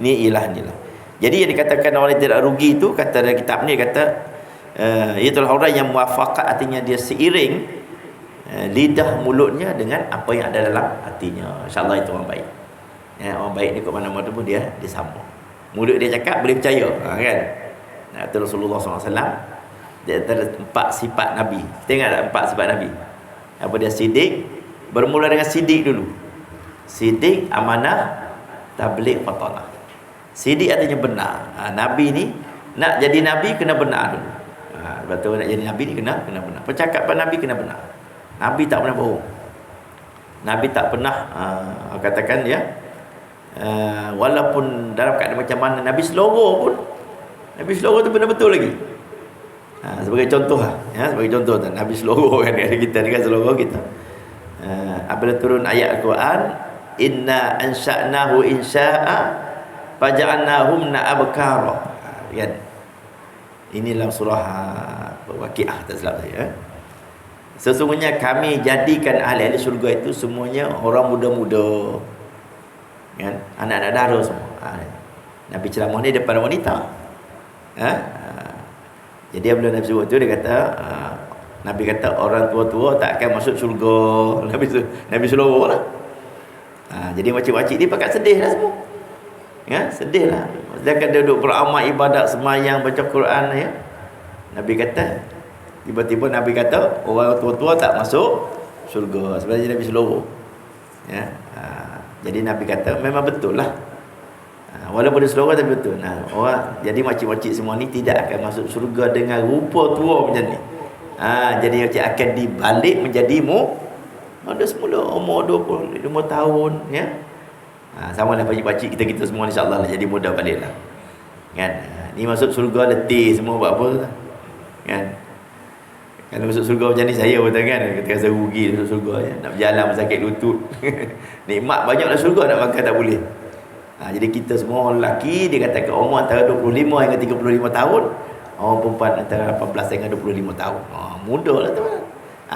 Ini ialah inilah. Jadi yang dikatakan orang yang tidak rugi itu, kata dalam kitab ni, kata itulah orang yang muwafaqat, artinya dia seiring lidah mulutnya dengan apa yang ada dalam hatinya. InsyaAllah itu orang baik. Orang baik ni kat mana-mana pun dia sambung. Mulut dia cakap boleh percaya, kan? Kata Rasulullah SAW, di antara 4 sifat Nabi. Kita ingat tak 4 sifat Nabi? Apa dia? Sidik. Bermula dengan sidik dulu. Sidik, amanah, tabligh, fatanah. Sidik artinya benar. Nabi ni nak jadi Nabi kena benar dulu. Sebab tu nak jadi Nabi ni kena benar. Percakapan Nabi kena benar. Nabi tak pernah bohong. Nabi tak pernah katakan dia walaupun dalam keadaan macam mana Nabi seloroh pun, Nabi seloroh tu benar betul lagi. Sebagai contoh lah, sebagai contoh tu Nabi seloroh kan, kita ni kan seloroh kita. Apabila turun ayat Al-Quran, inna ansha'nahu insya'a faja'alnahum na'abkara, kan? Ini dalam surah Waqiah, tak silap saya. Sesungguhnya kami jadikan ahli-ahli syurga itu semuanya orang muda-muda, kan? Anak-anak dara semua. Nabi ceramah ni depan wanita. Jadi apabila Nabi sebut tu, dia kata Nabi kata orang tua-tua tak akan masuk syurga. Nabi seluruh lah. Jadi makcik-makcik ni pakat sedih lah semua. Sedih lah. Sedangkan dia duduk beramal ibadat, semayang, baca Quran, ya. Nabi kata, tiba-tiba Nabi kata orang tua-tua tak masuk syurga. Sebenarnya Nabi seluruh. Jadi Nabi kata memang betul lah. Walaupun dia seluruh tapi betul. Orang, jadi makcik-makcik semua ni tidak akan masuk syurga dengan rupa tua macam ni. Jadi makcik akan dibalik menjadi ada semula umur 25 tahun, ya. Sama lah pakcik-pakcik kita semua insya-Allah lah jadi muda balik lah. Kan? Ni masuk syurga letih semua buat apa? Kan? Kalau masuk syurga macam ni saya betul kan? Kita rasa rugi masuk syurga, ya. Nak berjalan sakit lutut. Nikmat banyaklah syurga, nak makan tak boleh. Jadi kita semua orang lelaki dia katakan umur antara 25 hingga 35 tahun. Orang perempuan antara 18 hingga 25 tahun. Muda lah tu.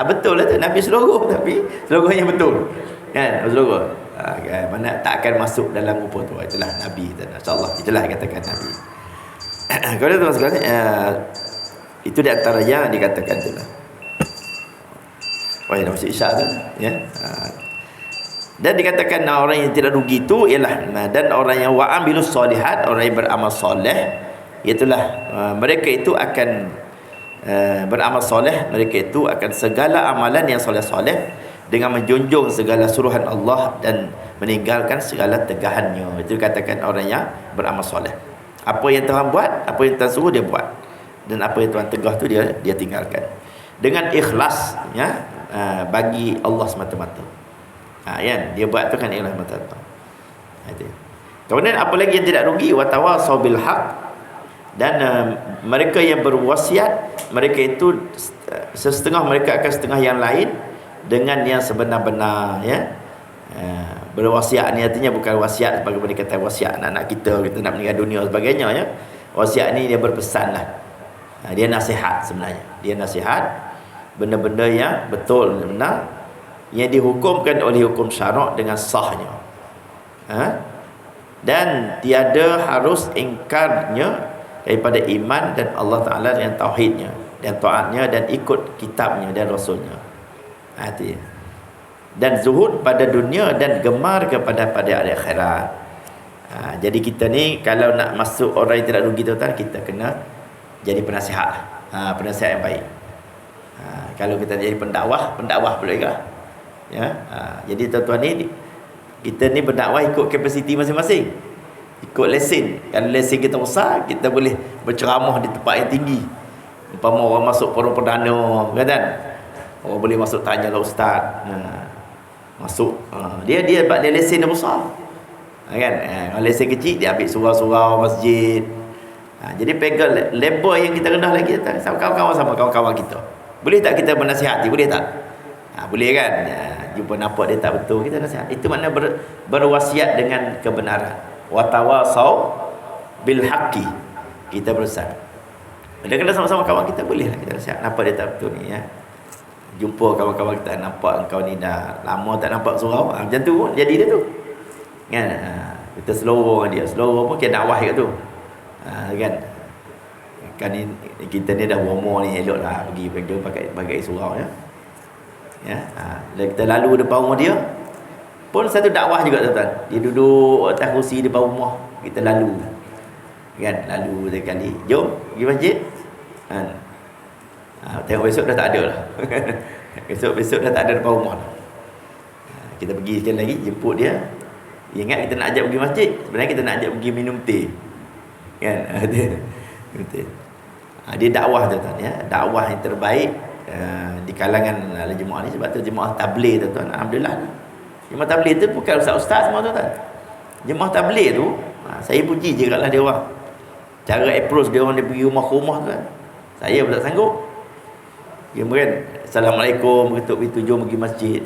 Betul lah tu. Nabi seluruh, tapi seluruhnya betul. Kan? Seluruh. Mana tak akan masuk dalam rupa tu. Itulah Nabi. InsyaAllah. Itulah katakan Nabi. Kalau tuan sekalian, itu di antara yang dikatakan tu lah. Dah masuk isyak tu. Ya. Dan dikatakan orang yang tidak rugi itu ialah, dan orang yang wa'amilus solihat, orang yang beramal soleh, itulah mereka itu akan beramal soleh, mereka itu akan segala amalan yang soleh-soleh dengan menjunjung segala suruhan Allah dan meninggalkan segala tegahannya. Itu dikatakan orang yang beramal soleh. Apa yang Tuhan buat, apa yang Tuhan suruh dia buat, dan apa yang Tuhan tegah tu dia tinggalkan dengan ikhlas, ya, bagi Allah semata-mata. Dia buat tu kan ikhlas semata-mata. Kemudian apa lagi yang tidak rugi, wa tawasau bil haq, dan mereka yang berwasiat, mereka itu setengah mereka akan setengah yang lain dengan yang sebenar-benar, ya. Berwasiat ni artinya bukan wasiat sebagai mereka kata wasiat anak-anak kita nak meninggal dunia sebagainya, ya. Wasiat ni dia berpesan lah. Dia nasihat sebenarnya. Dia nasihat benda-benda yang betul, benar. yang dihukumkan oleh hukum syarak dengan sahnya. Dan tiada harus ingkarnya daripada iman dan Allah Ta'ala dan tauhidnya dan taatnya dan ikut kitabnya dan rasulnya. Itu. Dan zuhud pada dunia dan gemar pada akhirat. Jadi kita ni kalau nak masuk orang yang tidak rugi tuan, kita kena jadi penasihat. Penasihat yang baik. Kalau kita jadi pendakwah pula juga. Ya. Jadi tuan-tuan ni, kita ni berdakwah ikut kapasiti masing-masing, ikut lesen. Kalau lesen kita besar, kita boleh berceramah di tempat yang tinggi. Umpama orang masuk forum perdana, kan? Orang boleh masuk tanyalah ustaz. Masuk. Dia sebab dia lesen dia besar. Kan? Kalau lesen kecil, dia ambil surau-surau masjid. Jadi pegang level yang kita rendah lagi, sama kawan-kawan, sama kawan-kawan kita. Boleh tak kita bernasihati? Boleh tak? Boleh kan? Jumpa nampak dia tak betul, kita nasihat. Itu makna berwasiat dengan kebenaran. Wa tawasau bil haqqi. Kita berusaha. Kadang-kadang sama-sama kawan kita boleh lah kita nasihat. Nampak dia tak betul ni, ya. Jumpa kawan-kawan kita, nampak engkau ni dah lama tak nampak surau. Macam tu pun jadi dia tu. Kan? Kita selorong dia. Selorong pun kena dakwah kat tu. Kan? Kan ni, kita ni dah umur ni, eloklah pergi pakai surau, ya. Ya, kita lalu depan rumah dia pun satu dakwah juga tuan-tuan. Dia duduk atas kursi depan rumah, kita lalu. Kan, lalu sekali. Jom pergi masjid. Tengok besok dah tak ada lah. Besok dah tak ada depan rumah. Kita pergi sekali lagi, jemput dia. Ingat kita nak ajak pergi masjid, sebenarnya kita nak ajak pergi minum teh. Kan? Dia dakwah tuan-tuan, ya. Dakwah yang terbaik di kalangan jemaah ni. Sebab tu jemaah tabligh tuan-tuan, alhamdulillah. Jemaah tabligh tu bukan ustaz-ustaz semua tuan-tuan. Jemaah tabligh tu, saya puji je kalau dia orang. Cara approach dia orang, dia pergi rumah ke rumah tuan. Saya pun tak sanggup. Dia kan, assalamualaikum, ketuk pintu, jom pergi masjid.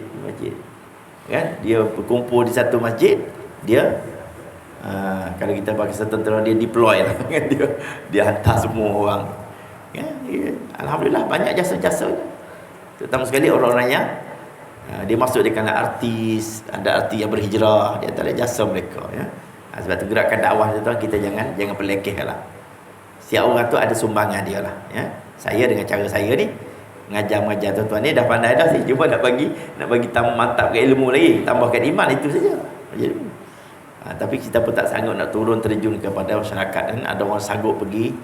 Kan? Dia berkumpul di satu masjid, dia kalau kita pakai tentera, dia deploy lah. dia hantar semua orang. Ya, alhamdulillah banyak jasa-jasa. Terutama sekali orang-orang yang dia masuk di kalangan artis, ada artis yang berhijrah, dia antara jasa mereka, ya. Sebab tu gerakan dakwah tu kita jangan pelekehlah. Setiap orang tu ada sumbangan dia lah, ya. Saya dengan cara saya ni mengajar tuan-tuan ni dah pandai dah sih, cuma nak bagi mantapkan ilmu lagi, tambahkan iman, itu saja. Jadi tapi kita pun tak sanggup nak turun terjun kepada masyarakat. Dan ada orang sanggup pergi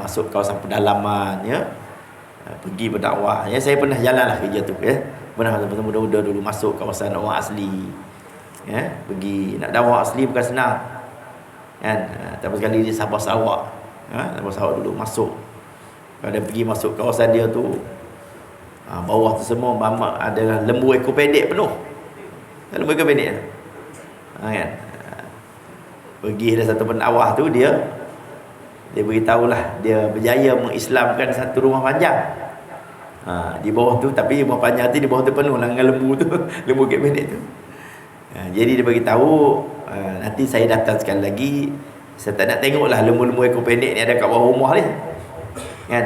masuk kawasan pedalaman, ya, pergi berdakwah, ya. Saya pernah jalan lah kerja tu, ya. Pernah muda-muda dulu masuk kawasan orang asli, ya. Pergi nak dakwah asli bukan senang, kan. Tapi sekali di Sabah Sarawak, Sabah Sarawak dulu masuk. Kalau pergi masuk kawasan dia tu, bawah tu semua ada lembu ekor pendek penuh. Lembu ekor pendek, kan. Pergi ada satu pendakwah tu, dia beritahulah dia berjaya mengislamkan satu rumah panjang. Di bawah tu, tapi rumah panjang tu di bawah tu penuh dengan lembu tu, lembu ekor pendek tu. Jadi dia beritahu, nanti saya datang sekali lagi, saya tak nak tengoklah lembu-lembu ekor pendek ni ada kat bawah rumah ni. Kan?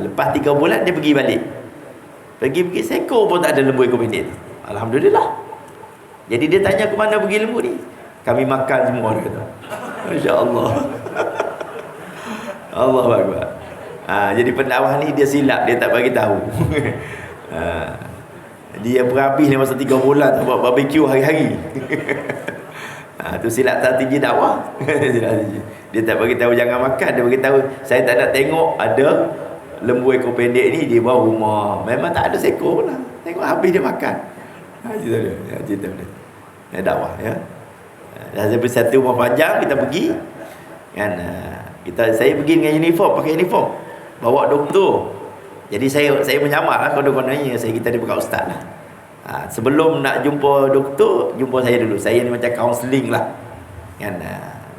Lepas 3 bulan dia pergi balik. Pergi seekor pun tak ada lembu ekor pendek tu. Alhamdulillah. Jadi dia tanya ke mana pergi lembu ni? Kami makan semua, dia kata. Masya-Allah. Allahu Akbar. Jadi pendakwah ni dia silap, dia tak bagi tahu. Dia berhabis ni masa 3 bulan tak buat barbecue hari-hari. Tu silap strategi dakwah. Dia tak bagi tahu jangan makan, dia bagi tahu saya tak nak tengok ada lembu ekor pendek ni di bawah rumah. Memang tak ada seekor pun lah. Tengok habis dia makan. Cerita dia. Dakwah, ya. Dah sampai satu rumah panjang kita pergi, kan. Saya pergi dengan uniform, pakai uniform, bawa doktor. Jadi saya menyamar lah konon-kononnya kita bukan ustaz lah. Sebelum nak jumpa doktor, jumpa saya dulu. Saya ni macam kaunseling lah, kan.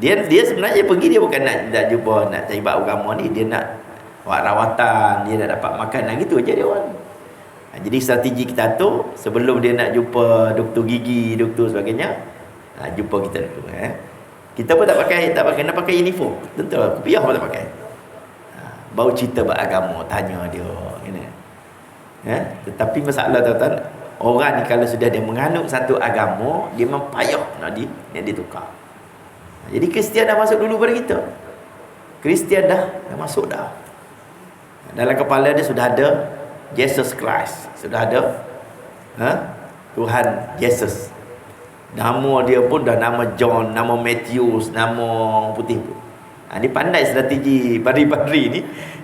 Dia sebenarnya pergi, dia bukan nak jumpa, nak cari bab agama ni, dia nak buat rawatan, dia nak dapat makanan, gitu aja dia orang. Jadi strategi kita tu, sebelum dia nak jumpa doktor gigi, doktor sebagainya, jumpa kita dulu, Kita pun tak pakai, nak pakai uniform. Tentu lah, kopiah pun tak pakai. Baru cerita bab agama, tanya dia, ini. Tetapi masalah tuan-tuan, Orang ni kalau sudah dia menganut satu agama, dia mempayah nak ditukar. Jadi Kristian dah masuk dulu pada kita. Kristian dah masuk dah. Dalam kepala dia sudah ada Jesus Christ. Sudah ada Tuhan Yesus. Nama dia pun dah nama John, nama Matthews, nama putih tu. Dia pandai strategi Badri ni.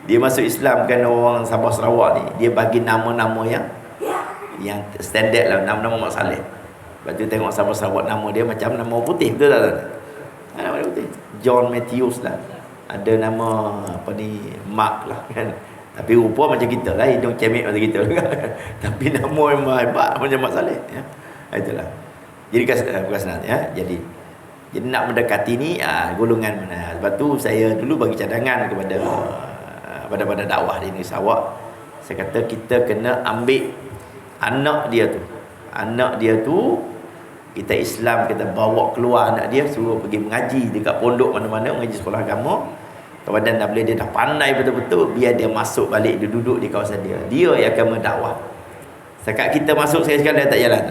Dia masuk Islam kan orang Sabah Sarawak ni. Dia bagi nama-nama yang standard lah, nama-nama Mak Saleh. Lepas tu tengok Sabah Sarawak nama dia macam nama putih, betul tak? Nama putih. John Matthews lah. Ada nama apa ni, Mark lah kan. Tapi rupa macam kita lah, hidung cemek macam kita lah. Tapi nama memang hebat macam Mak Saleh ya. Itulah. Jadi bukan senang ya. Jadi nak mendekati ni golongan mana. Sebab tu saya dulu bagi cadangan kepada pada dakwah di negeri Sarawak. Saya kata kita kena ambil anak dia tu kita Islam, kita bawa keluar anak dia, suruh pergi mengaji dekat pondok mana-mana, mengaji sekolah agama. Kemudian dah boleh dia dah pandai betul-betul, biar dia masuk balik, dia duduk di kawasan dia yang akan mendakwah. Sekat kita masuk sekali-sekali dia tak jalan.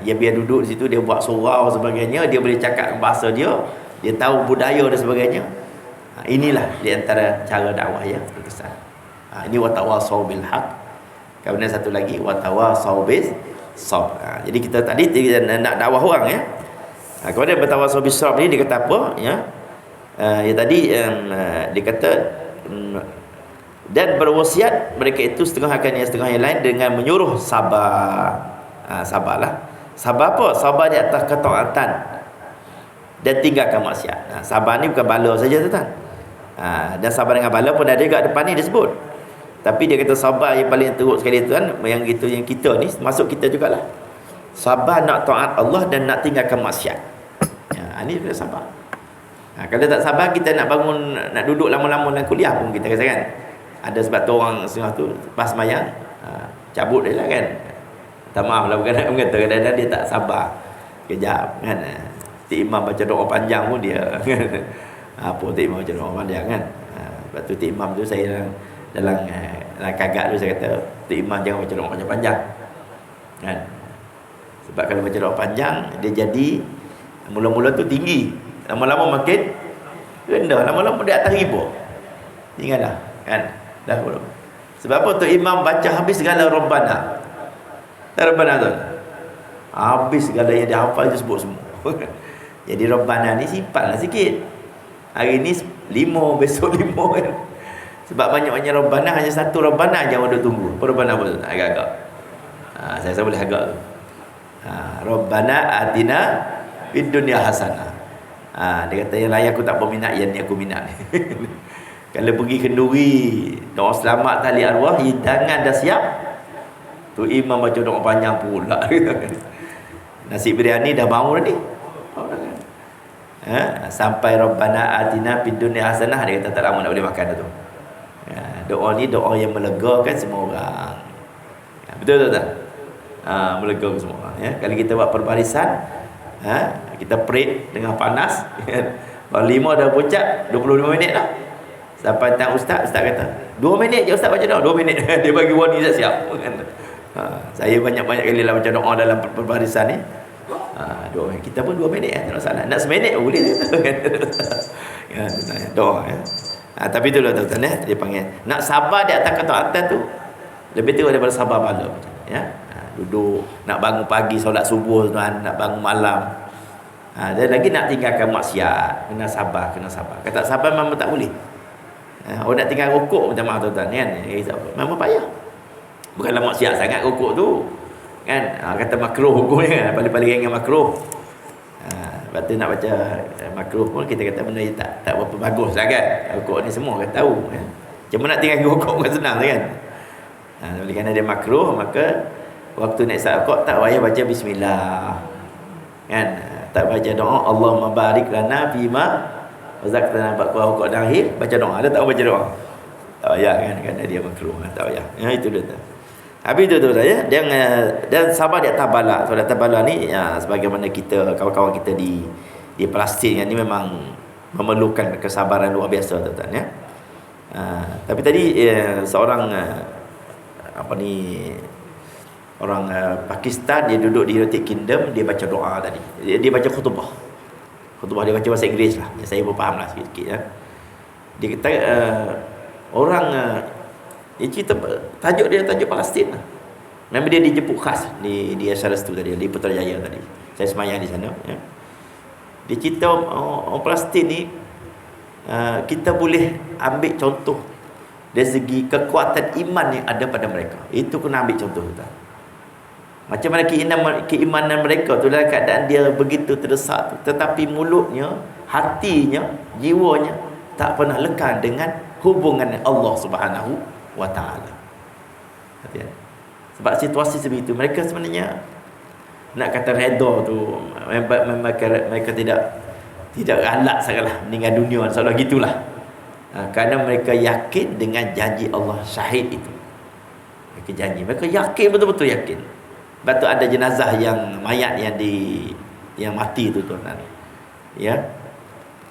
Dia biar duduk di situ, dia buat surau sebagainya, dia boleh cakap bahasa dia tahu budaya dan sebagainya. Inilah di antara cara dakwah yang berkesan. Ini watawasau bil haq. Kemudian satu lagi watawasau bis sabr. Jadi kita tadi nak dakwah orang ya. Kemudian bertawasau bis sabr ni dia kata apa ya? Tadi dia kata dan berwasiat mereka itu setengah akan yang setengah yang lain dengan menyuruh sabar. Sabarlah. Sabar apa? Sabar di atas ketaatan dan tinggalkan maksiat. Sabar ni bukan bala saja tuan. Dan sabar dengan bala pun ada kat depan ni disebut. Tapi dia kata sabar yang paling teruk sekali tuan, yang kita ni masuk kita jugalah. Sabar nak taat Allah dan nak tinggalkan maksiat. Ini dia sabar. Kalau tak sabar kita nak bangun, nak duduk lama-lama dalam kuliah pun kita rasa kan. Ada sebab tu orang setengah tu pas sembahyang cabut dia lah kan. Tak maaf lah, bukan nak mengata kadang-kadang dia tak sabar. Kejap kan. Tok Imam baca doa panjang pun dia kan. Apa Tok Imam baca doa panjang kan. Sebab tu Tok Imam tu saya dalam kagak tu saya kata Tok Imam jangan baca doa panjang-panjang kan. Sebab kalau baca doa panjang dia jadi mula-mula tu tinggi, lama-lama makin rendah, lama-lama di atas riba. Tinggallah kan. Dah belum. Sebab apa Tok Imam baca habis segala Rabbana. Rabbana tu habis segala yang dia hafal itu sebut semua. Jadi Rabbana ni simpanlah sikit. Hari ni 5, besok 5 kan. Sebab banyak-banyak Rabbana, hanya satu Rabbana je orang duk tunggu. Apa Rabbana apa tu? Agak-agak. Saya boleh agak tu. Rabbana atina fid dunya hasanah. Dia kata yang lain aku tak berminat, yang ni aku minat. Kalau pergi kenduri, doa selamat tali arwah, hidangan dah siap. Tu imam baca doa panjang pula. Nasi biryani dah bangun ni. Sampai Rabbana atina fid dunya hasanah, dia kata tak lama nak boleh makan dah tu. Doa ni doa yang melegakan semua orang. Betul tak? Melegakan semua orang ya. Kalau kita buat perbarisan, kita pray dengan panas. Baru 5 dah puncak 25 minit dah. Sampai tang ustaz kata 2 minit je ustaz baca doa, 2 minit. Dia bagi warning dah siap. Saya banyak-banyak kali lah baca doa dalam perbarisan ni. Doa kita pun 2 minit tak masalah. Nak seminit pun boleh. Doa ya. Tapi itulah tuan-tuan ya, dia panggil nak sabar di atas ketaatan tu lebih teruk daripada sabar bala ya. Duduk nak bangun pagi solat subuh tuan, nak bangun malam. Dan lagi nak tinggalkan maksiat, kena sabar. Kata sabar memang tak boleh. Orang nak tinggal rokok macam mana tuan-tuan kan? Memang payah. Bukanlah maksiat sangat rokok tu. Kan? Kata makruh hukumnya kan. Paling-paling dengan makruh. Lepas tu nak baca makruh pun kita kata benda yang tak berapa bagus lah kan. Rokok ni semua kan tahu kan. Cuma nak tinggal rokok bukan senang kan. Oleh kerana dia makruh, maka waktu nak isap rokok tak payah baca bismillah. Kan? Tak baca doa Allahumma barik lana fima razaqtana, buat rokok dah akhir baca doa. Ada tak baca doa? Tak payah kan, kerana dia makruh. Tak payah. Itu dia. Habis itu ya, dan sabar di atas bala. So di atas bala ni sebagaimana kita kawan-kawan kita di Palestin ni memang memerlukan kesabaran luar biasa tuan-tuan ya. Tapi tadi seorang Pakistan, dia duduk di United Kingdom, dia baca doa tadi. Dia baca khutbah. Khutbah dia baca bahasa Inggeris lah. Ya, saya pun faham lah sikit-sikit ya. Dia kata dia cerita tajuk Palestin lah. Memang dia dijemput khas di acara tu tadi, di Putrajaya tadi. Saya semayang di sana ya. Dia cerita orang Palestin ni, kita boleh ambil contoh dari segi kekuatan iman yang ada pada mereka. Itu kena ambil contoh kita. Macam mana keimanan mereka tu dalam keadaan dia begitu terdesak tu, tetapi mulutnya, hatinya, jiwanya tak pernah lekang dengan hubungan Allah Subhanahu wa taala. Sebab situasi sebegitu, mereka sebenarnya nak kata redha tu, mereka tidak galak sangatlah meninggal dunia, seolah gitulah. Kerana mereka yakin dengan janji Allah syahid itu. Mereka janji, mereka yakin, betul-betul yakin. Sebab tu ada jenazah yang mayat yang mati tu tuan. Ya.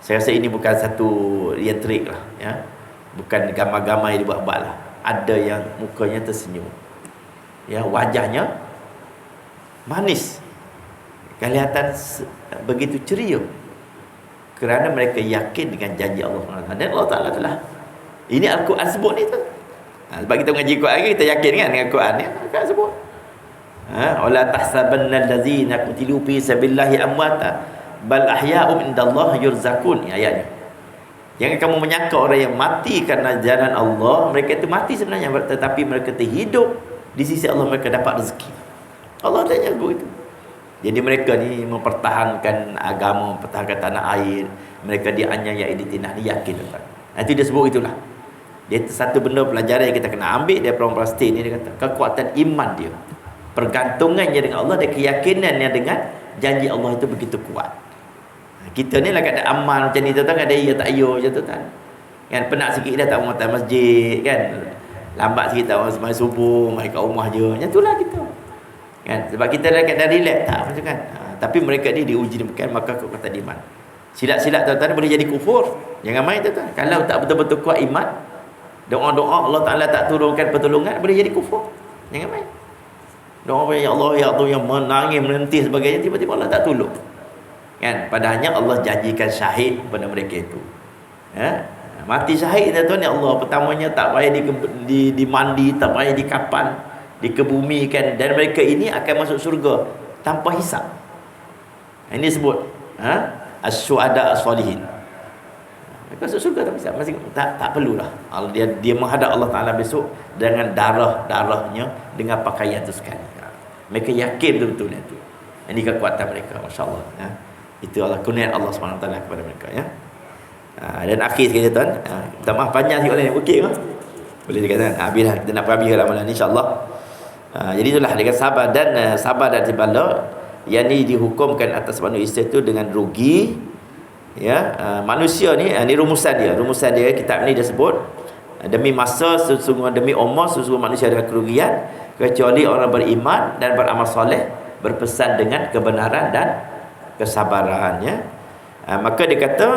Saya rasa ini bukan satu yang trik lah ya. Bukan gambar-gambar yang dibuat-buat lah. Ada yang mukanya tersenyum. Ya, wajahnya manis. Kelihatan begitu ceria. Kerana mereka yakin dengan janji Allah SWT. Dan Allah Ta'ala telah, ini Al-Quran sebut ni tu. Sebab kita mengaji Quran, kita yakin kan dengan Quran ni. Al-Quran sebut. Wala tahsabanna allazina qutilu fi sabilillahi amwata bal ahya'um indallahi yurzaqun. Ayatnya. Jangan kamu menyangka orang yang mati kerana jalan Allah, mereka itu mati sebenarnya, tetapi mereka terhidup di sisi Allah, mereka dapat rezeki. Allah dah jaga itu. Jadi mereka ni mempertahankan agama, mempertahankan tanah air. Mereka dianiaya, ditindas, ni yakin tuan. Nanti dia sebut itulah. Dia satu benda pelajaran yang kita kena ambil dari orang Palestin ni, dia kata kekuatan iman dia, pergantungannya dengan Allah, dan keyakinannya dengan janji Allah itu begitu kuat. Kita ni lah kat amal macam ni tuan, ada ya tak ya je tuan. Kan penat sikit dah tak mengatai masjid kan. Lambat sikit tak sembahyang subuh, mai kat rumah je. Macam itulah kita. Kan? Sebab kita dah keadaan relax tak macam kan. Tapi mereka ni diuji demikian, maka kekuatan iman. Silap-silap tuan-tuan boleh jadi kufur. Jangan main tuan-tuan. Kalau tak betul-betul kuat iman, doa-doa Allah Ta'ala tak turunkan pertolongan, boleh jadi kufur. Jangan main. Doa ya Allah, ya Allah, yang menangis, menentih sebagainya, tiba-tiba Allah tak tolong. Kan? Padahalnya Allah janjikan syahid pada mereka itu. Ya? Mati syahid tuan-tuan ya Allah, pertamanya tak payah dimandi, tak payah dikapan, dikebumikan, dan mereka ini akan masuk surga tanpa hisap. Ini sebut as-syuhada as-salihin. Mereka masuk surga tanpa hisap. Tak perlulah. Dia menghadap Allah Ta'ala besok dengan darahnya, dengan pakaian itu sekali. Mereka yakin betul-betul itu. Ini kekuatan mereka, masya-Allah. Ya. Itu Allah kurniaan Allah SWT kepada mereka ya. Dan akhir sekali tuan, minta maaf panjang sikit ni, okey ke? Boleh dikatakan habislah, kita nak habis ramalan ni insya-Allah. Jadi itulah dengan sabar dan tibala yang ni dihukumkan atas manusia itu dengan rugi ya. Manusia ni rumusan dia kitab ni dia sebut, demi masa sesungguhnya, demi umur sesungguhnya manusia dengan kerugian kecuali orang beriman dan beramal soleh, berpesan dengan kebenaran dan kesabarannya. Maka dia kata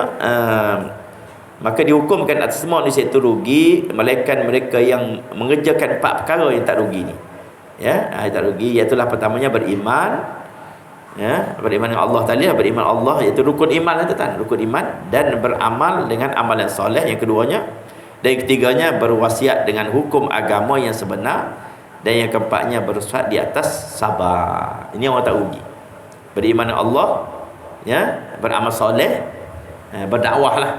maka dihukumkan atas semua manusia itu rugi, melainkan mereka yang mengerjakan 4 perkara yang tak rugi ni. Ya, tak rugi, iaitu pertamanya beriman, ya, beriman dengan Allah tadi, beriman Allah iaitu rukun iman lah tuan, rukun iman, dan beramal dengan amalan soleh yang keduanya, dan yang ketiganya berwasiat dengan hukum agama yang sebenar, dan yang keempatnya berwasiat di atas sabar. Ini orang tak rugi. Beriman dengan Allah, ya, beramal soleh, berdakwah lah,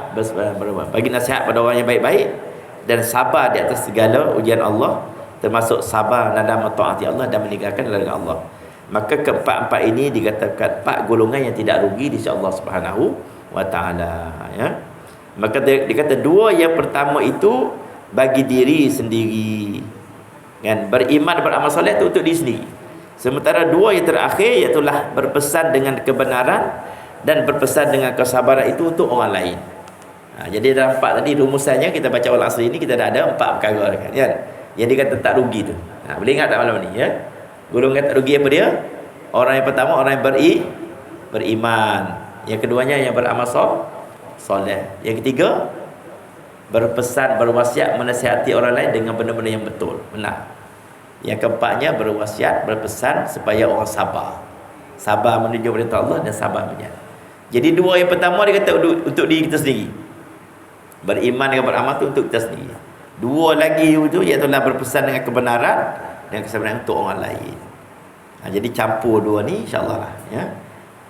bagi nasihat pada orang yang baik-baik, dan sabar di atas segala ujian Allah, termasuk sabar dalam mentaati Allah dan meninggalkan larangan Allah. Maka keempat-empat ini dikatakan 4 golongan yang tidak rugi di sisi Allah Subhanahu wa taala ya. Maka dia kata 2 yang pertama itu bagi diri sendiri. Kan, beriman beramal soleh itu untuk diri sendiri. Sementara 2 yang terakhir iaitu berpesan dengan kebenaran dan berpesan dengan kesabaran itu untuk orang lain. Jadi dalam 4 tadi rumusannya kita baca awal asri ini kita dah ada 4 perkara kan. Yang dia kata tak rugi tu. Boleh ingat tak malam ni ya? Golongan tak rugi apa dia? Orang yang pertama orang yang beriman. Yang keduanya yang beramal soleh. Yang ketiga berpesan, berwasiat, menasihati orang lain dengan benda-benda yang betul, benar. Yang keempatnya berwasiat, berpesan supaya orang sabar. Sabar menuju perintah Allah dan sabar berjalan. Jadi dua yang pertama dia kata untuk diri kita sendiri. Beriman dengan beramal tu untuk kita sendiri. Dua lagi itu iaitu berpesan dengan kebenaran dan kesabaran untuk orang lain. Jadi campur dua ni insya-Allah lah ya.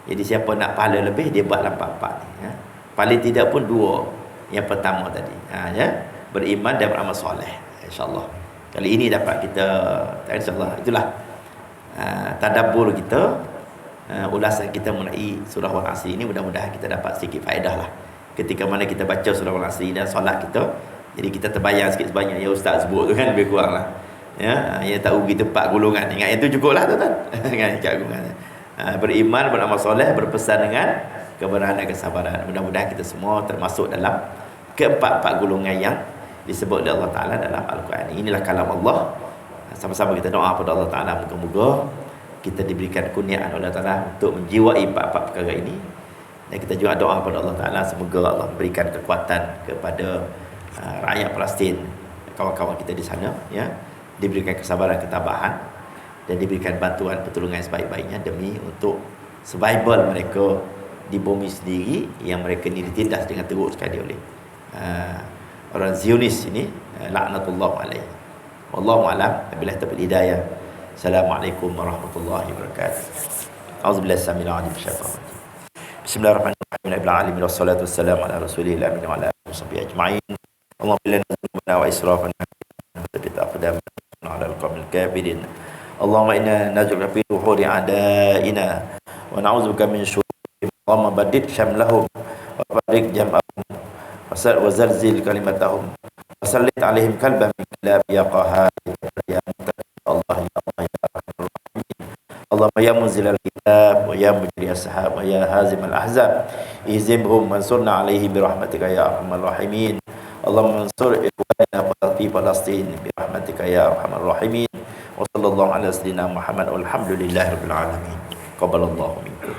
Jadi siapa nak pahala lebih dia buat empat-empat ni ya. Paling tidak pun dua yang pertama tadi. Ya. Beriman dan beramal soleh insya-Allah. Kali ini dapat kita insya-Allah itulah tadabbur kita, ulasan kita mengenai surah Al-Asr ini. Mudah-mudahan kita dapat sedikit faedah lah ketika mana kita baca surah Al-Asr dan solat kita. Jadi kita terbayang sikit sebanyak ya ustaz sebut tu kan lebih kurang lah ya. Ya tak rugi tempat golongan, ingat itu cukup lah tuan-tuan. Dengan ikat golongan beriman, beramal soleh, berpesan dengan kebenaran dan kesabaran. Mudah-mudahan kita semua termasuk dalam keempat-empat golongan yang disebut oleh Allah Ta'ala dalam Al-Quran. Inilah kalam Allah. Sama-sama kita doa kepada Allah Ta'ala, moga-moga kita diberikan kurniaan oleh Allah Ta'ala untuk menjiwai empat-empat perkara ini. Dan kita juga doa kepada Allah Ta'ala, semoga Allah berikan kekuatan kepada rakyat Palestin, kawan-kawan kita di sana ya, diberikan kesabaran, ketabahan, dan diberikan bantuan pertolongan sebaik-baiknya demi untuk survival mereka di bumi sendiri yang mereka ni ditindas dengan teruk sekali oleh orang Zionis ini, laknatullah alaihi. Wallahu a'lam, wabillahi taufiq hidayah. Assalamualaikum warahmatullahi wabarakatuh. Auzubillahi samil alim syaitan. Bismillahirrahmanirrahim. Rabbil alamin wassalatu wassalamu ala rasulillah amin wa ala alihi washabbihi ajma'in. Allahumma inna wa israfana wa aqdamana ala al-qawmil kafirin. Allahumma inna naj'aluka fi dhuhuri a'da'ina wa na'udzubika min syururi. Allahumma baddid syamlahum wa barik jam'ahum wa zalzil kalimatahum wa sallit alaihim kalban min kilab ya qahhar ya muttaqin Allah ya Allah ya arhamar rahimin. Allahumma ya munzilal kitab wa ya mujri as-sahab wa ya hazimal ahzab ihzimhum wansurna alaihim bi rahmatika ya arhamar rahimin. Allahumma ansur ikhwanana fi Palestin bi rahmatika ya arhamar rahimin. Wa sallallahu ala sayyidina Muhammad walhamdulillahi rabbil alamin. Qabalallahu minkum.